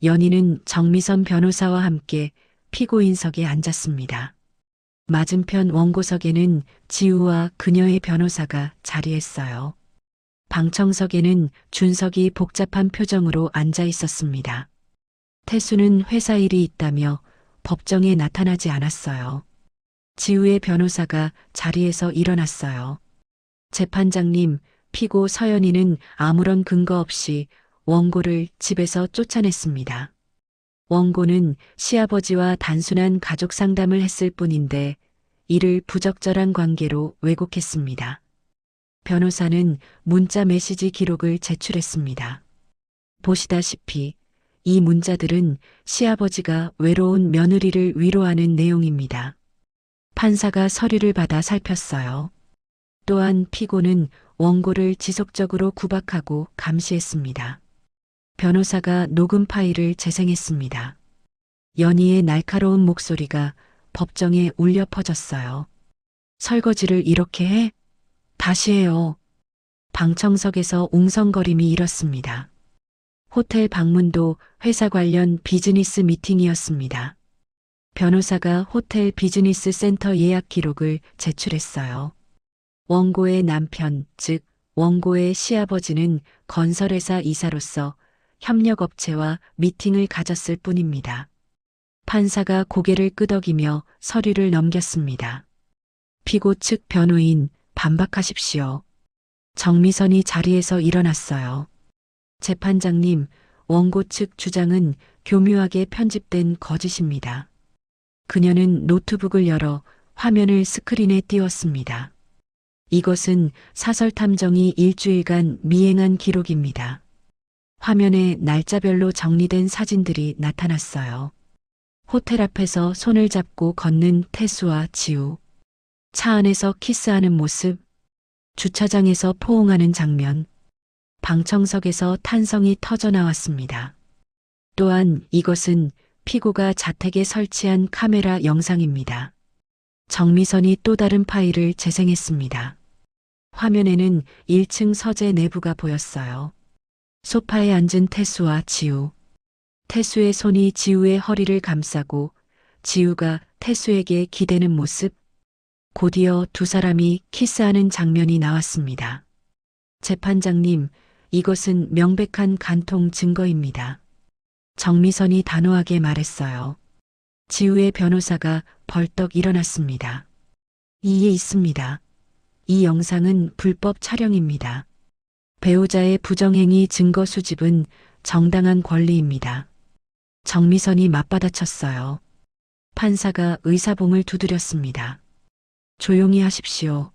연희는 정미선 변호사와 함께 피고인석에 앉았습니다. 맞은편 원고석에는 지우와 그녀의 변호사가 자리했어요. 방청석에는 준석이 복잡한 표정으로 앉아 있었습니다. 태수는 회사 일이 있다며 법정에 나타나지 않았어요. 지우의 변호사가 자리에서 일어났어요. 재판장님, 피고 서연이는 아무런 근거 없이 원고를 집에서 쫓아냈습니다. 원고는 시아버지와 단순한 가족 상담을 했을 뿐인데 이를 부적절한 관계로 왜곡했습니다. 변호사는 문자 메시지 기록을 제출했습니다. 보시다시피 이 문자들은 시아버지가 외로운 며느리를 위로하는 내용입니다. 판사가 서류를 받아 살폈어요. 또한 피고는 원고를 지속적으로 구박하고 감시했습니다. 변호사가 녹음 파일을 재생했습니다. 연희의 날카로운 목소리가 법정에 울려 퍼졌어요. 설거지를 이렇게 해? 다시 해요. 방청석에서 웅성거림이 일었습니다. 호텔 방문도 회사 관련 비즈니스 미팅이었습니다. 변호사가 호텔 비즈니스 센터 예약 기록을 제출했어요. 원고의 남편, 즉 원고의 시아버지는 건설회사 이사로서 협력업체와 미팅을 가졌을 뿐입니다. 판사가 고개를 끄덕이며 서류를 넘겼습니다. 피고 측 변호인, 반박하십시오. 정미선이 자리에서 일어났어요. 재판장님, 원고 측 주장은 교묘하게 편집된 거짓입니다. 그녀는 노트북을 열어 화면을 스크린에 띄웠습니다. 이것은 사설탐정이 일주일간 미행한 기록입니다. 화면에 날짜별로 정리된 사진들이 나타났어요. 호텔 앞에서 손을 잡고 걷는 태수와 지우. 차 안에서 키스하는 모습. 주차장에서 포옹하는 장면. 방청석에서 탄성이 터져 나왔습니다. 또한 이것은 피고가 자택에 설치한 카메라 영상입니다. 정미선이 또 다른 파일을 재생했습니다. 화면에는 1층 서재 내부가 보였어요. 소파에 앉은 태수와 지우. 태수의 손이 지우의 허리를 감싸고 지우가 태수에게 기대는 모습. 곧이어 두 사람이 키스하는 장면이 나왔습니다. 재판장님, 이것은 명백한 간통 증거입니다. 정미선이 단호하게 말했어요. 지우의 변호사가 벌떡 일어났습니다. 이에 있습니다. 이 영상은 불법 촬영입니다. 배우자의 부정행위 증거 수집은 정당한 권리입니다. 정미선이 맞받아쳤어요. 판사가 의사봉을 두드렸습니다. 조용히 하십시오.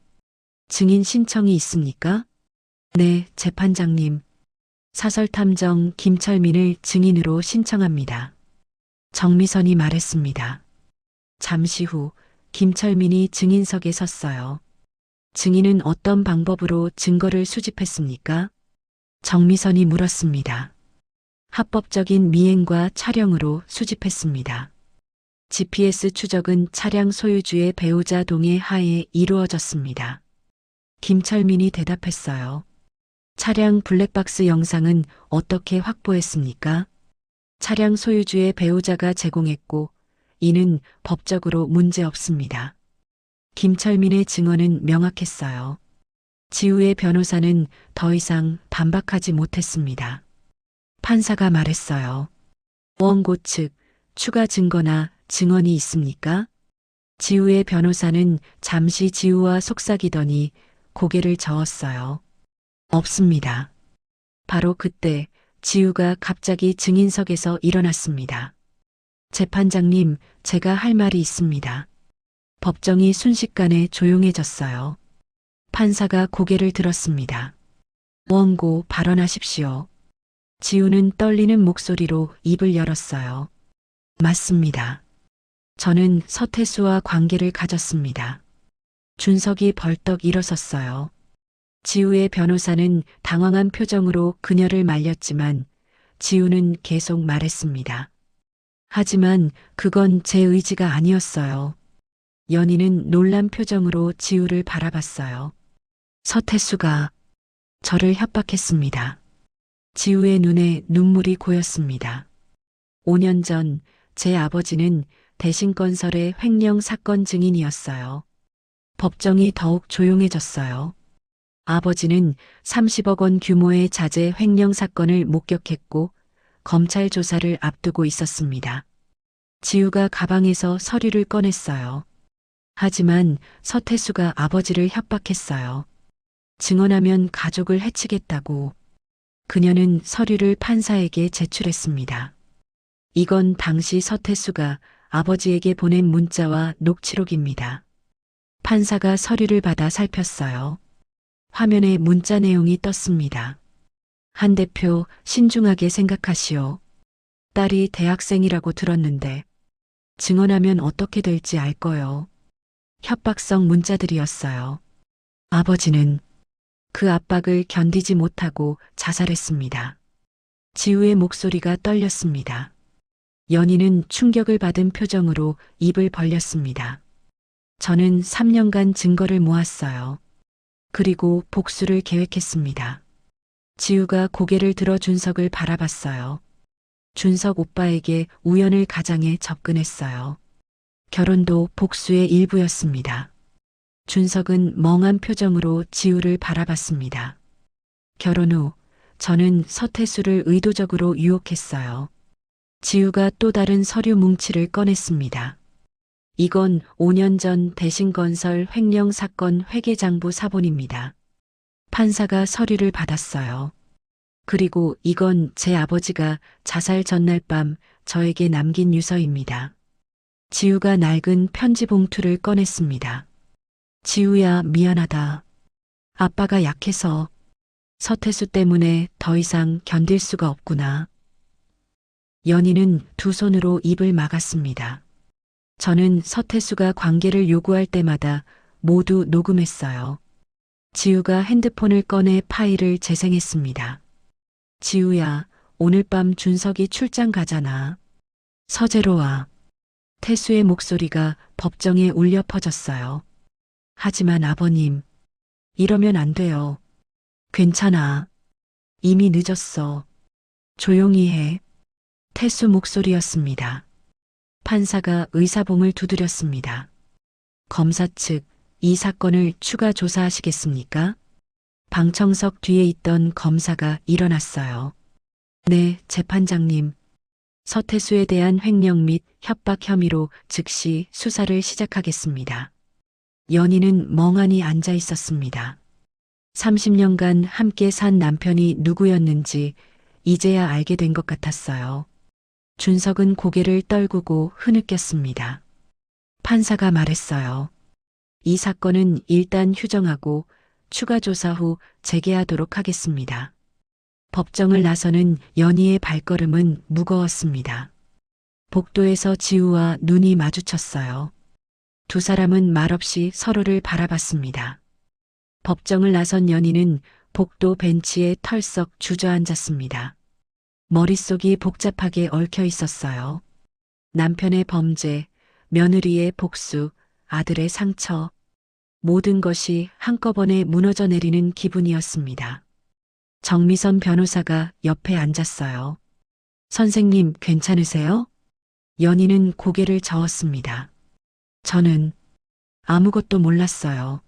증인 신청이 있습니까? 네, 재판장님. 사설탐정 김철민을 증인으로 신청합니다. 정미선이 말했습니다. 잠시 후 김철민이 증인석에 섰어요. 증인은 어떤 방법으로 증거를 수집했습니까? 정미선이 물었습니다. 합법적인 미행과 촬영으로 수집했습니다. GPS 추적은 차량 소유주의 배우자 동의 하에 이루어졌습니다. 김철민이 대답했어요. 차량 블랙박스 영상은 어떻게 확보했습니까? 차량 소유주의 배우자가 제공했고 이는 법적으로 문제없습니다. 김철민의 증언은 명확했어요. 지우의 변호사는 더 이상 반박하지 못했습니다. 판사가 말했어요. 원고 측 추가 증거나 증언이 있습니까? 지우의 변호사는 잠시 지우와 속삭이더니 고개를 저었어요. 없습니다. 바로 그때 지우가 갑자기 증인석에서 일어났습니다. 재판장님, 제가 할 말이 있습니다. 법정이 순식간에 조용해졌어요. 판사가 고개를 들었습니다. 원고 발언하십시오. 지우는 떨리는 목소리로 입을 열었어요. 맞습니다. 저는 서태수와 관계를 가졌습니다. 준석이 벌떡 일어섰어요. 지우의 변호사는 당황한 표정으로 그녀를 말렸지만 지우는 계속 말했습니다. 하지만 그건 제 의지가 아니었어요. 연희는 놀란 표정으로 지우를 바라봤어요. 서태수가 저를 협박했습니다. 지우의 눈에 눈물이 고였습니다. 5년 전 제 아버지는 대신건설의 횡령 사건 증인이었어요. 법정이 더욱 조용해졌어요. 아버지는 30억 원 규모의 자재 횡령 사건을 목격했고 검찰 조사를 앞두고 있었습니다. 지우가 가방에서 서류를 꺼냈어요. 하지만 서태수가 아버지를 협박했어요. 증언하면 가족을 해치겠다고. 그녀는 서류를 판사에게 제출했습니다. 이건 당시 서태수가 아버지에게 보낸 문자와 녹취록입니다. 판사가 서류를 받아 살폈어요. 화면에 문자 내용이 떴습니다. 한 대표, 신중하게 생각하시오. 딸이 대학생이라고 들었는데 증언하면 어떻게 될지 알 거요. 협박성 문자들이었어요. 아버지는 그 압박을 견디지 못하고 자살했습니다. 지우의 목소리가 떨렸습니다. 연희는 충격을 받은 표정으로 입을 벌렸습니다. 저는 3년간 증거를 모았어요. 그리고 복수를 계획했습니다. 지우가 고개를 들어 준석을 바라봤어요. 준석 오빠에게 우연을 가장해 접근했어요. 결혼도 복수의 일부였습니다. 준석은 멍한 표정으로 지우를 바라봤습니다. 결혼 후 저는 서태수를 의도적으로 유혹했어요. 지우가 또 다른 서류 뭉치를 꺼냈습니다. 이건 5년 전 대신건설 횡령 사건 회계장부 사본입니다. 판사가 서류를 받았어요. 그리고 이건 제 아버지가 자살 전날 밤 저에게 남긴 유서입니다. 지우가 낡은 편지 봉투를 꺼냈습니다. 지우야, 미안하다. 아빠가 약해서 서태수 때문에 더 이상 견딜 수가 없구나. 연희는 두 손으로 입을 막았습니다. 저는 서태수가 관계를 요구할 때마다 모두 녹음했어요. 지우가 핸드폰을 꺼내 파일을 재생했습니다. 지우야, 오늘 밤 준석이 출장 가잖아. 서재로 와. 태수의 목소리가 법정에 울려 퍼졌어요. 하지만 아버님, 이러면 안 돼요. 괜찮아. 이미 늦었어. 조용히 해. 태수 목소리였습니다. 판사가 의사봉을 두드렸습니다. 검사 측, 이 사건을 추가 조사하시겠습니까? 방청석 뒤에 있던 검사가 일어났어요. 네, 재판장님. 서태수에 대한 횡령 및 협박 혐의로 즉시 수사를 시작하겠습니다. 연희는 멍하니 앉아 있었습니다. 30년간 함께 산 남편이 누구였는지 이제야 알게 된 것 같았어요. 준석은 고개를 떨구고 흐느꼈습니다. 판사가 말했어요. 이 사건은 일단 휴정하고 추가 조사 후 재개하도록 하겠습니다. 법정을 나서는 연희의 발걸음은 무거웠습니다. 복도에서 지우와 눈이 마주쳤어요. 두 사람은 말없이 서로를 바라봤습니다. 법정을 나선 연희는 복도 벤치에 털썩 주저앉았습니다. 머릿속이 복잡하게 얽혀 있었어요. 남편의 범죄, 며느리의 복수, 아들의 상처, 모든 것이 한꺼번에 무너져 내리는 기분이었습니다. 정미선 변호사가 옆에 앉았어요. 선생님, 괜찮으세요? 연희는 고개를 저었습니다. 저는 아무것도 몰랐어요.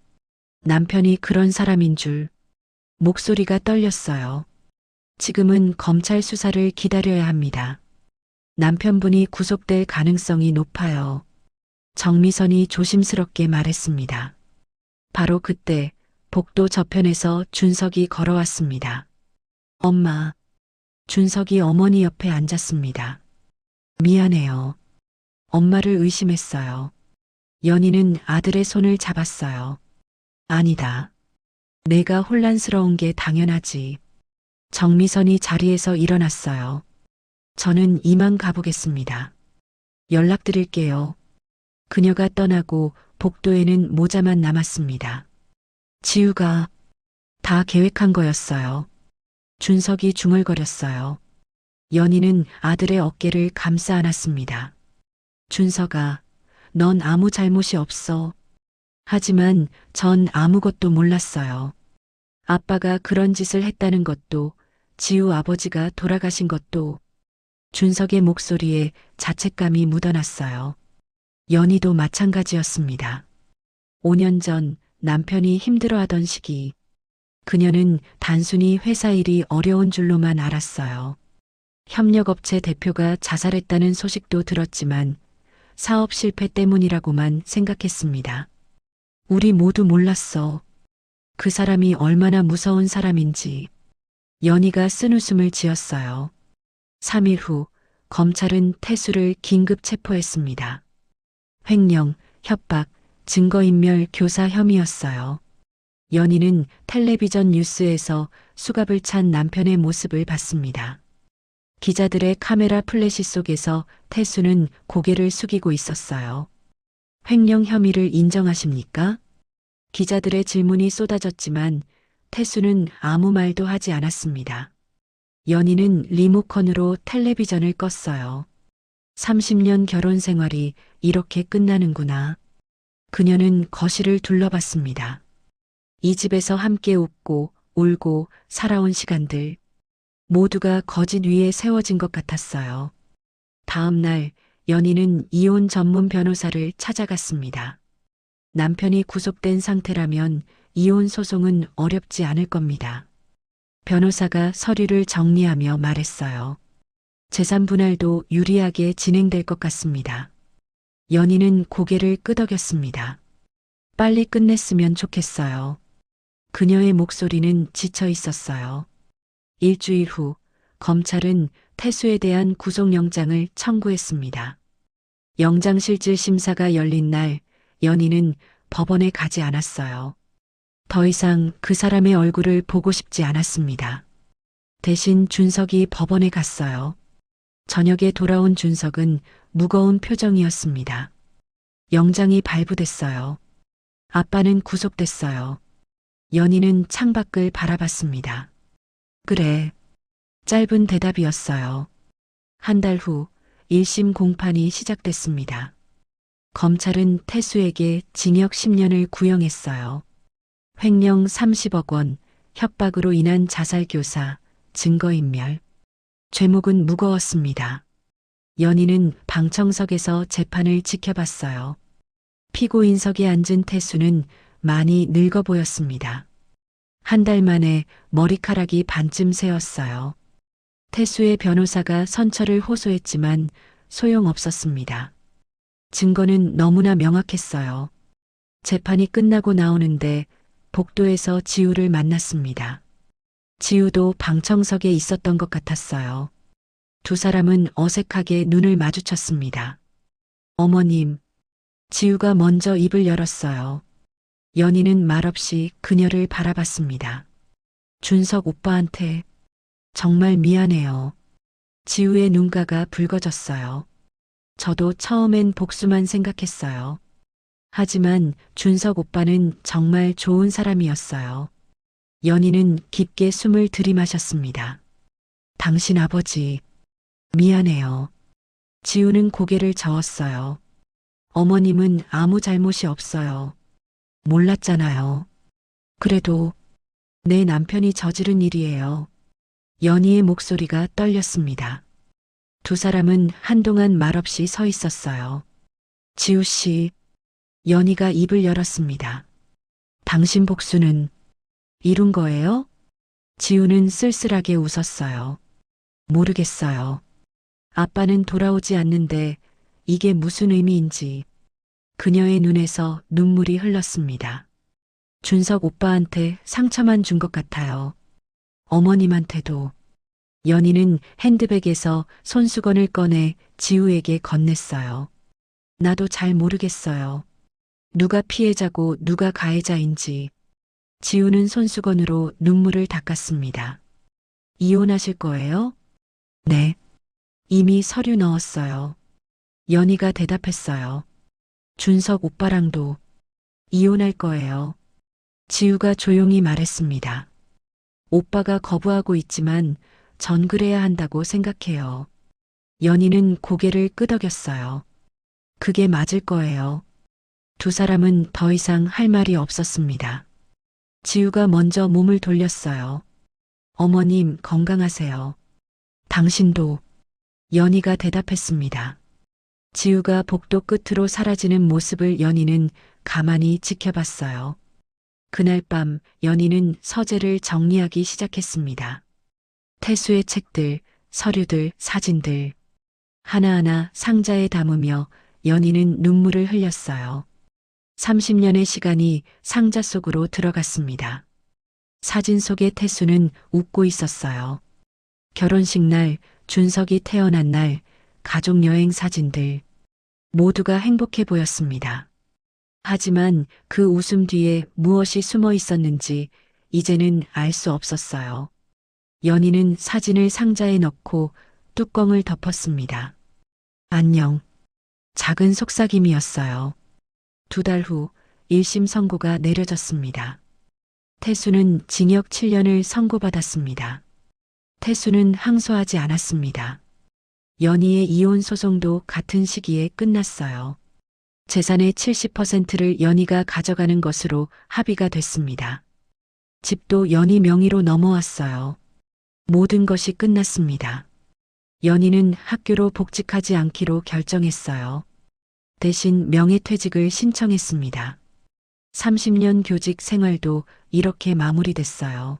남편이 그런 사람인 줄. 목소리가 떨렸어요. 지금은 검찰 수사를 기다려야 합니다. 남편분이 구속될 가능성이 높아요. 정미선이 조심스럽게 말했습니다. 바로 그때 복도 저편에서 준석이 걸어왔습니다. 엄마. 준석이 어머니 옆에 앉았습니다. 미안해요. 엄마를 의심했어요. 연희는 아들의 손을 잡았어요. 아니다. 내가 혼란스러운 게 당연하지. 정미선이 자리에서 일어났어요. 저는 이만 가보겠습니다. 연락드릴게요. 그녀가 떠나고 복도에는 모자만 남았습니다. 지우가 다 계획한 거였어요. 준석이 중얼거렸어요. 연희는 아들의 어깨를 감싸 안았습니다. 준석아, 넌 아무 잘못이 없어. 하지만 전 아무것도 몰랐어요. 아빠가 그런 짓을 했다는 것도, 지우 아버지가 돌아가신 것도. 준석의 목소리에 자책감이 묻어났어요. 연희도 마찬가지였습니다. 5년 전 남편이 힘들어하던 시기, 그녀는 단순히 회사 일이 어려운 줄로만 알았어요. 협력업체 대표가 자살했다는 소식도 들었지만 사업 실패 때문이라고만 생각했습니다. 우리 모두 몰랐어. 그 사람이 얼마나 무서운 사람인지. 연희가 쓴웃음을 지었어요. 3일 후 검찰은 태수를 긴급 체포했습니다. 횡령, 협박, 증거인멸 교사 혐의였어요. 연희는 텔레비전 뉴스에서 수갑을 찬 남편의 모습을 봤습니다. 기자들의 카메라 플래시 속에서 태수는 고개를 숙이고 있었어요. 횡령 혐의를 인정하십니까? 기자들의 질문이 쏟아졌지만 태수는 아무 말도 하지 않았습니다. 연희는 리모컨으로 텔레비전을 껐어요. 30년 결혼 생활이 이렇게 끝나는구나. 그녀는 거실을 둘러봤습니다. 이 집에서 함께 웃고 울고 살아온 시간들, 모두가 거짓 위에 세워진 것 같았어요. 다음 날 연희는 이혼 전문 변호사를 찾아갔습니다. 남편이 구속된 상태라면 이혼 소송은 어렵지 않을 겁니다. 변호사가 서류를 정리하며 말했어요. 재산 분할도 유리하게 진행될 것 같습니다. 연희는 고개를 끄덕였습니다. 빨리 끝냈으면 좋겠어요. 그녀의 목소리는 지쳐 있었어요. 일주일 후 검찰은 태수에 대한 구속영장을 청구했습니다. 영장실질 심사가 열린 날 연희는 법원에 가지 않았어요. 더 이상 그 사람의 얼굴을 보고 싶지 않았습니다. 대신 준석이 법원에 갔어요. 저녁에 돌아온 준석은 무거운 표정이었습니다. 영장이 발부됐어요. 아빠는 구속됐어요. 연희는 창밖을 바라봤습니다. 그래. 짧은 대답이었어요. 한 달 후 1심 공판이 시작됐습니다. 검찰은 태수에게 징역 10년을 구형했어요. 횡령 30억 원, 협박으로 인한 자살교사, 증거인멸. 죄목은 무거웠습니다. 연희는 방청석에서 재판을 지켜봤어요. 피고인석에 앉은 태수는 많이 늙어 보였습니다. 한 달 만에 머리카락이 반쯤 새었어요. 태수의 변호사가 선처를 호소했지만 소용없었습니다. 증거는 너무나 명확했어요. 재판이 끝나고 나오는데 복도에서 지우를 만났습니다. 지우도 방청석에 있었던 것 같았어요. 두 사람은 어색하게 눈을 마주쳤습니다. 어머님, 지우가 먼저 입을 열었어요. 연희는 말없이 그녀를 바라봤습니다. 준석 오빠한테 정말 미안해요. 지우의 눈가가 붉어졌어요. 저도 처음엔 복수만 생각했어요. 하지만 준석 오빠는 정말 좋은 사람이었어요. 연희는 깊게 숨을 들이마셨습니다. 당신 아버지, 미안해요. 지우는 고개를 저었어요. 어머님은 아무 잘못이 없어요. 몰랐잖아요. 그래도 내 남편이 저지른 일이에요. 연희의 목소리가 떨렸습니다. 두 사람은 한동안 말없이 서 있었어요. 지우 씨, 연희가 입을 열었습니다. 당신 복수는 이룬 거예요? 지우는 쓸쓸하게 웃었어요. 모르겠어요. 아빠는 돌아오지 않는데 이게 무슨 의미인지. 그녀의 눈에서 눈물이 흘렀습니다. 준석 오빠한테 상처만 준 것 같아요. 어머님한테도. 연희는 핸드백에서 손수건을 꺼내 지우에게 건넸어요. 나도 잘 모르겠어요. 누가 피해자고 누가 가해자인지. 지우는 손수건으로 눈물을 닦았습니다. 이혼하실 거예요? 네. 이미 서류 넣었어요. 연희가 대답했어요. 준석 오빠랑도 이혼할 거예요. 지우가 조용히 말했습니다. 오빠가 거부하고 있지만 전 그래야 한다고 생각해요. 연희는 고개를 끄덕였어요. 그게 맞을 거예요. 두 사람은 더 이상 할 말이 없었습니다. 지우가 먼저 몸을 돌렸어요. 어머님 건강하세요. 당신도. 연희가 대답했습니다. 지우가 복도 끝으로 사라지는 모습을 연희는 가만히 지켜봤어요. 그날 밤 연희는 서재를 정리하기 시작했습니다. 태수의 책들, 서류들, 사진들. 하나하나 상자에 담으며 연희는 눈물을 흘렸어요. 30년의 시간이 상자 속으로 들어갔습니다. 사진 속의 태수는 웃고 있었어요. 결혼식 날, 준석이 태어난 날, 가족여행 사진들. 모두가 행복해 보였습니다. 하지만 그 웃음 뒤에 무엇이 숨어 있었는지 이제는 알 수 없었어요. 연희는 사진을 상자에 넣고 뚜껑을 덮었습니다. 안녕. 작은 속삭임이었어요. 2달 후 1심 선고가 내려졌습니다. 태수는 징역 7년을 선고받았습니다. 태수는 항소하지 않았습니다. 연희의 이혼 소송도 같은 시기에 끝났어요. 재산의 70%를 연희가 가져가는 것으로 합의가 됐습니다. 집도 연희 명의로 넘어왔어요. 모든 것이 끝났습니다. 연희는 학교로 복직하지 않기로 결정했어요. 대신 명예퇴직을 신청했습니다. 30년 교직 생활도 이렇게 마무리됐어요.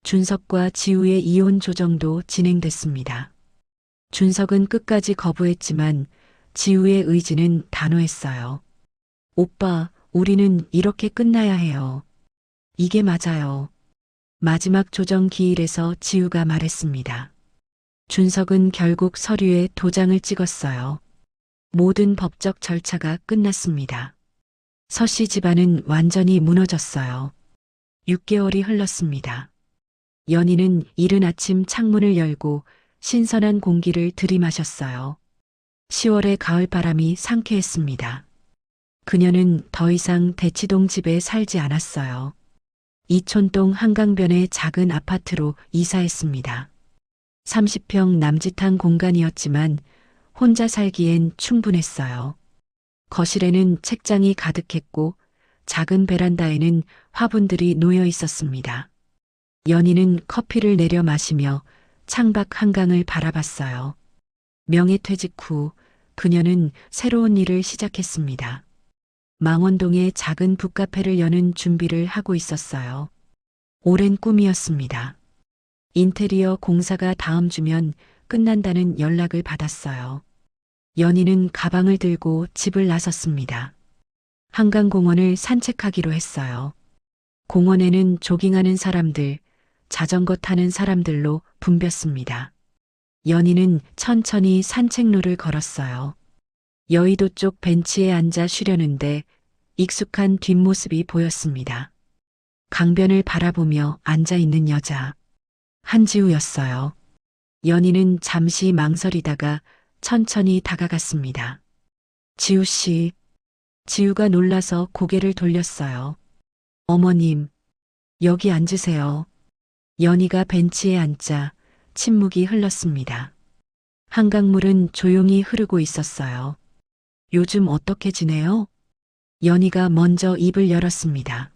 준석과 지우의 이혼 조정도 진행됐습니다. 준석은 끝까지 거부했지만 지우의 의지는 단호했어요. 오빠, 우리는 이렇게 끝나야 해요. 이게 맞아요. 마지막 조정 기일에서 지우가 말했습니다. 준석은 결국 서류에 도장을 찍었어요. 모든 법적 절차가 끝났습니다. 서씨 집안은 완전히 무너졌어요. 6개월이 흘렀습니다. 연희는 이른 아침 창문을 열고 신선한 공기를 들이마셨어요. 10월의 가을바람이 상쾌했습니다. 그녀는 더 이상 대치동 집에 살지 않았어요. 이촌동 한강변의 작은 아파트로 이사했습니다. 30평 남짓한 공간이었지만 혼자 살기엔 충분했어요. 거실에는 책장이 가득했고 작은 베란다에는 화분들이 놓여 있었습니다. 연희는 커피를 내려 마시며 창밖 한강을 바라봤어요. 명예퇴직 후 그녀는 새로운 일을 시작했습니다. 망원동에 작은 북카페를 여는 준비를 하고 있었어요. 오랜 꿈이었습니다. 인테리어 공사가 다음 주면 끝난다는 연락을 받았어요. 연희는 가방을 들고 집을 나섰습니다. 한강공원을 산책하기로 했어요. 공원에는 조깅하는 사람들, 자전거 타는 사람들로 붐볐습니다. 연희는 천천히 산책로를 걸었어요. 여의도 쪽 벤치에 앉아 쉬려는데 익숙한 뒷모습이 보였습니다. 강변을 바라보며 앉아 있는 여자. 한지우였어요. 연희는 잠시 망설이다가 천천히 다가갔습니다. 지우 씨. 지우가 놀라서 고개를 돌렸어요. 어머님. 여기 앉으세요. 연희가 벤치에 앉자 침묵이 흘렀습니다. 한강물은 조용히 흐르고 있었어요. 요즘 어떻게 지내요? 연희가 먼저 입을 열었습니다.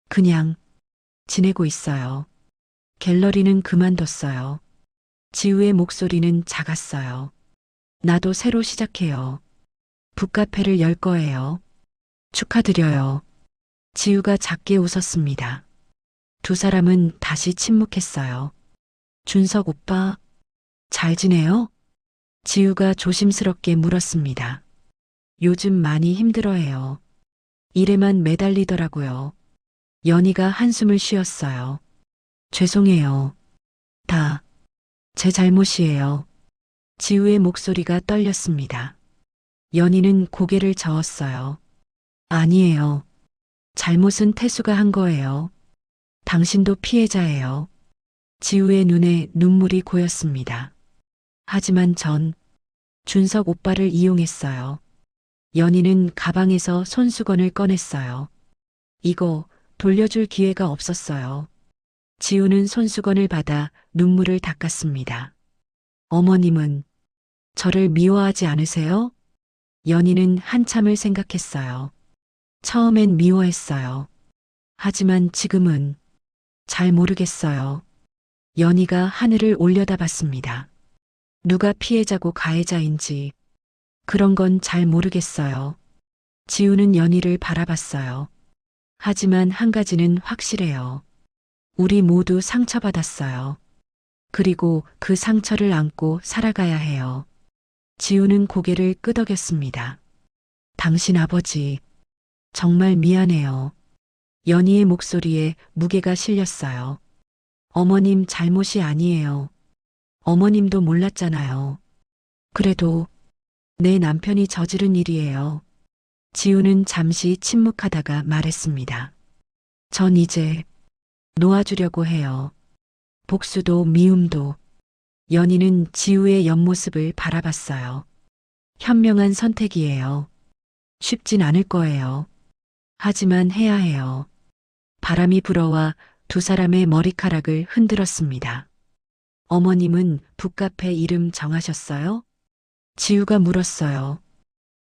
그냥 지내고 있어요. 갤러리는 그만뒀어요. 지우의 목소리는 작았어요. 나도 새로 시작해요. 북카페를 열 거예요. 축하드려요. 지우가 작게 웃었습니다. 두 사람은 다시 침묵했어요. 준석 오빠, 잘 지내요? 지우가 조심스럽게 물었습니다. 요즘 많이 힘들어해요. 일에만 매달리더라고요. 연희가 한숨을 쉬었어요. 죄송해요. 다 제 잘못이에요. 지우의 목소리가 떨렸습니다. 연희는 고개를 저었어요. 아니에요. 잘못은 태수가 한 거예요. 당신도 피해자예요. 지우의 눈에 눈물이 고였습니다. 하지만 전 준석 오빠를 이용했어요. 연희는 가방에서 손수건을 꺼냈어요. 이거 돌려줄 기회가 없었어요. 지우는 손수건을 받아 눈물을 닦았습니다. 어머님은 저를 미워하지 않으세요? 연희는 한참을 생각했어요. 처음엔 미워했어요. 하지만 지금은 잘 모르겠어요. 연희가 하늘을 올려다봤습니다. 누가 피해자고 가해자인지 그런 건 잘 모르겠어요. 지우는 연희를 바라봤어요. 하지만 한 가지는 확실해요. 우리 모두 상처받았어요. 그리고 그 상처를 안고 살아가야 해요. 지우는 고개를 끄덕였습니다. 당신 아버지, 정말 미안해요. 연희의 목소리에 무게가 실렸어요. 어머님 잘못이 아니에요. 어머님도 몰랐잖아요. 그래도 내 남편이 저지른 일이에요. 지우는 잠시 침묵하다가 말했습니다. 전 이제 놓아주려고 해요. 복수도 미움도. 연희는 지우의 옆모습을 바라봤어요. 현명한 선택이에요. 쉽진 않을 거예요. 하지만 해야 해요. 바람이 불어와 두 사람의 머리카락을 흔들었습니다. 어머님은 북카페 이름 정하셨어요? 지우가 물었어요.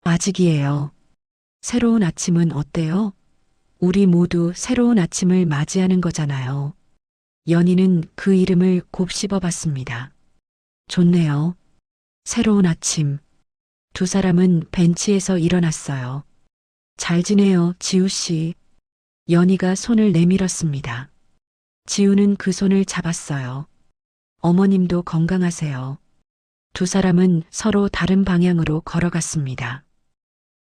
아직이에요. 새로운 아침은 어때요? 우리 모두 새로운 아침을 맞이하는 거잖아요. 연희는 그 이름을 곱씹어 봤습니다. 좋네요. 새로운 아침. 두 사람은 벤치에서 일어났어요. 잘 지내요, 지우 씨. 연희가 손을 내밀었습니다. 지우는 그 손을 잡았어요. 어머님도 건강하세요. 두 사람은 서로 다른 방향으로 걸어갔습니다.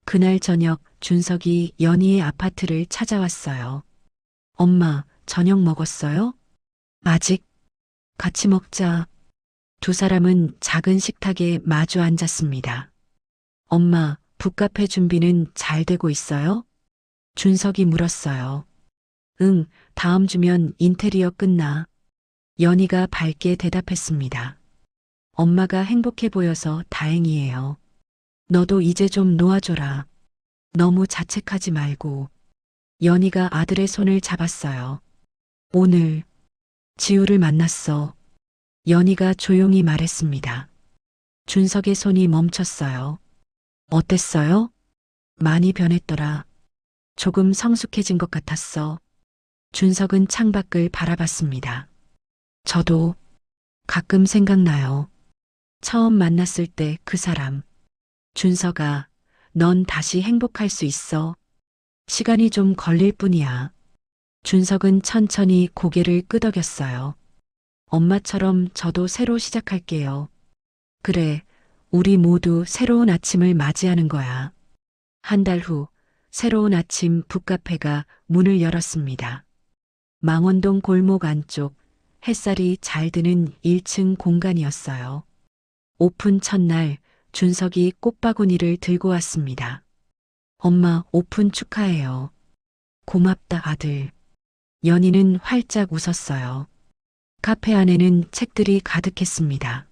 그날 저녁 준석이 연희의 아파트를 찾아왔어요. 엄마, 저녁 먹었어요? 아직. 같이 먹자. 두 사람은 작은 식탁에 마주 앉았습니다. 엄마, 북카페 준비는 잘 되고 있어요? 준석이 물었어요. 응, 다음 주면 인테리어 끝나. 연희가 밝게 대답했습니다. 엄마가 행복해 보여서 다행이에요. 너도 이제 좀 놓아줘라. 너무 자책하지 말고. 연희가 아들의 손을 잡았어요. 오늘 지우를 만났어. 연희가 조용히 말했습니다. 준석의 손이 멈췄어요. 어땠어요? 많이 변했더라. 조금 성숙해진 것 같았어. 준석은 창밖을 바라봤습니다. 저도 가끔 생각나요. 처음 만났을 때 그 사람. 준석아, 넌 다시 행복할 수 있어. 시간이 좀 걸릴 뿐이야. 준석은 천천히 고개를 끄덕였어요. 엄마처럼 저도 새로 시작할게요. 그래, 우리 모두 새로운 아침을 맞이하는 거야. 한 달 후, 새로운 아침 북카페가 문을 열었습니다. 망원동 골목 안쪽, 햇살이 잘 드는 1층 공간이었어요. 오픈 첫날, 준석이 꽃바구니를 들고 왔습니다. 엄마, 오픈 축하해요. 고맙다, 아들. 연희는 활짝 웃었어요. 카페 안에는 책들이 가득했습니다.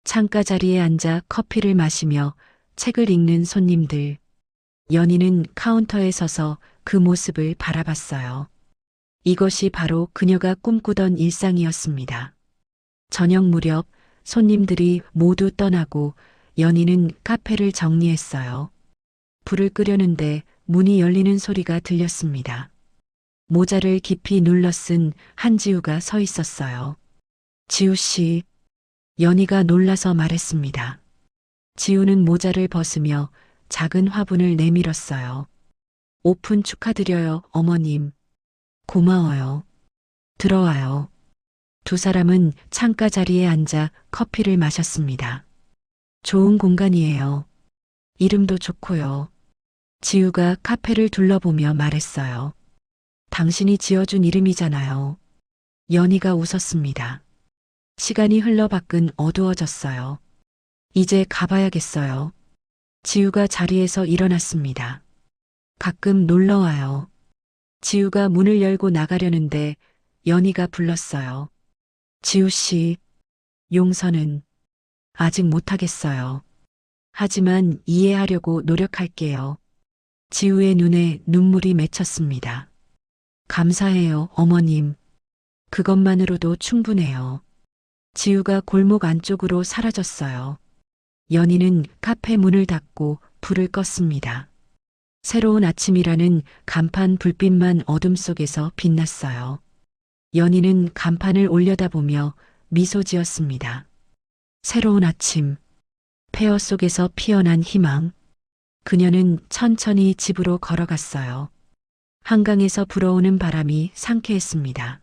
창가 자리에 앉아 커피를 마시며 책을 읽는 손님들. 연희는 카운터에 서서 그 모습을 바라봤어요. 이것이 바로 그녀가 꿈꾸던 일상이었습니다. 저녁 무렵 손님들이 모두 떠나고 연희는 카페를 정리했어요. 불을 끄려는데 문이 열리는 소리가 들렸습니다. 모자를 깊이 눌러 쓴 한지우가 서 있었어요. 지우 씨, 연희가 놀라서 말했습니다. 지우는 모자를 벗으며 작은 화분을 내밀었어요. 오픈 축하드려요, 어머님. 고마워요. 들어와요. 두 사람은 창가 자리에 앉아 커피를 마셨습니다. 좋은 공간이에요. 이름도 좋고요. 지우가 카페를 둘러보며 말했어요. 당신이 지어준 이름이잖아요. 연희가 웃었습니다. 시간이 흘러 밖은 어두워졌어요. 이제 가봐야겠어요. 지우가 자리에서 일어났습니다. 가끔 놀러 와요. 지우가 문을 열고 나가려는데 연희가 불렀어요. 지우 씨, 용서는 아직 못하겠어요. 하지만 이해하려고 노력할게요. 지우의 눈에 눈물이 맺혔습니다. 감사해요, 어머님. 그것만으로도 충분해요. 지우가 골목 안쪽으로 사라졌어요. 연희는 카페 문을 닫고 불을 껐습니다. 새로운 아침이라는 간판 불빛만 어둠 속에서 빛났어요. 연희는 간판을 올려다보며 미소 지었습니다. 새로운 아침, 폐허 속에서 피어난 희망. 그녀는 천천히 집으로 걸어갔어요. 한강에서 불어오는 바람이 상쾌했습니다.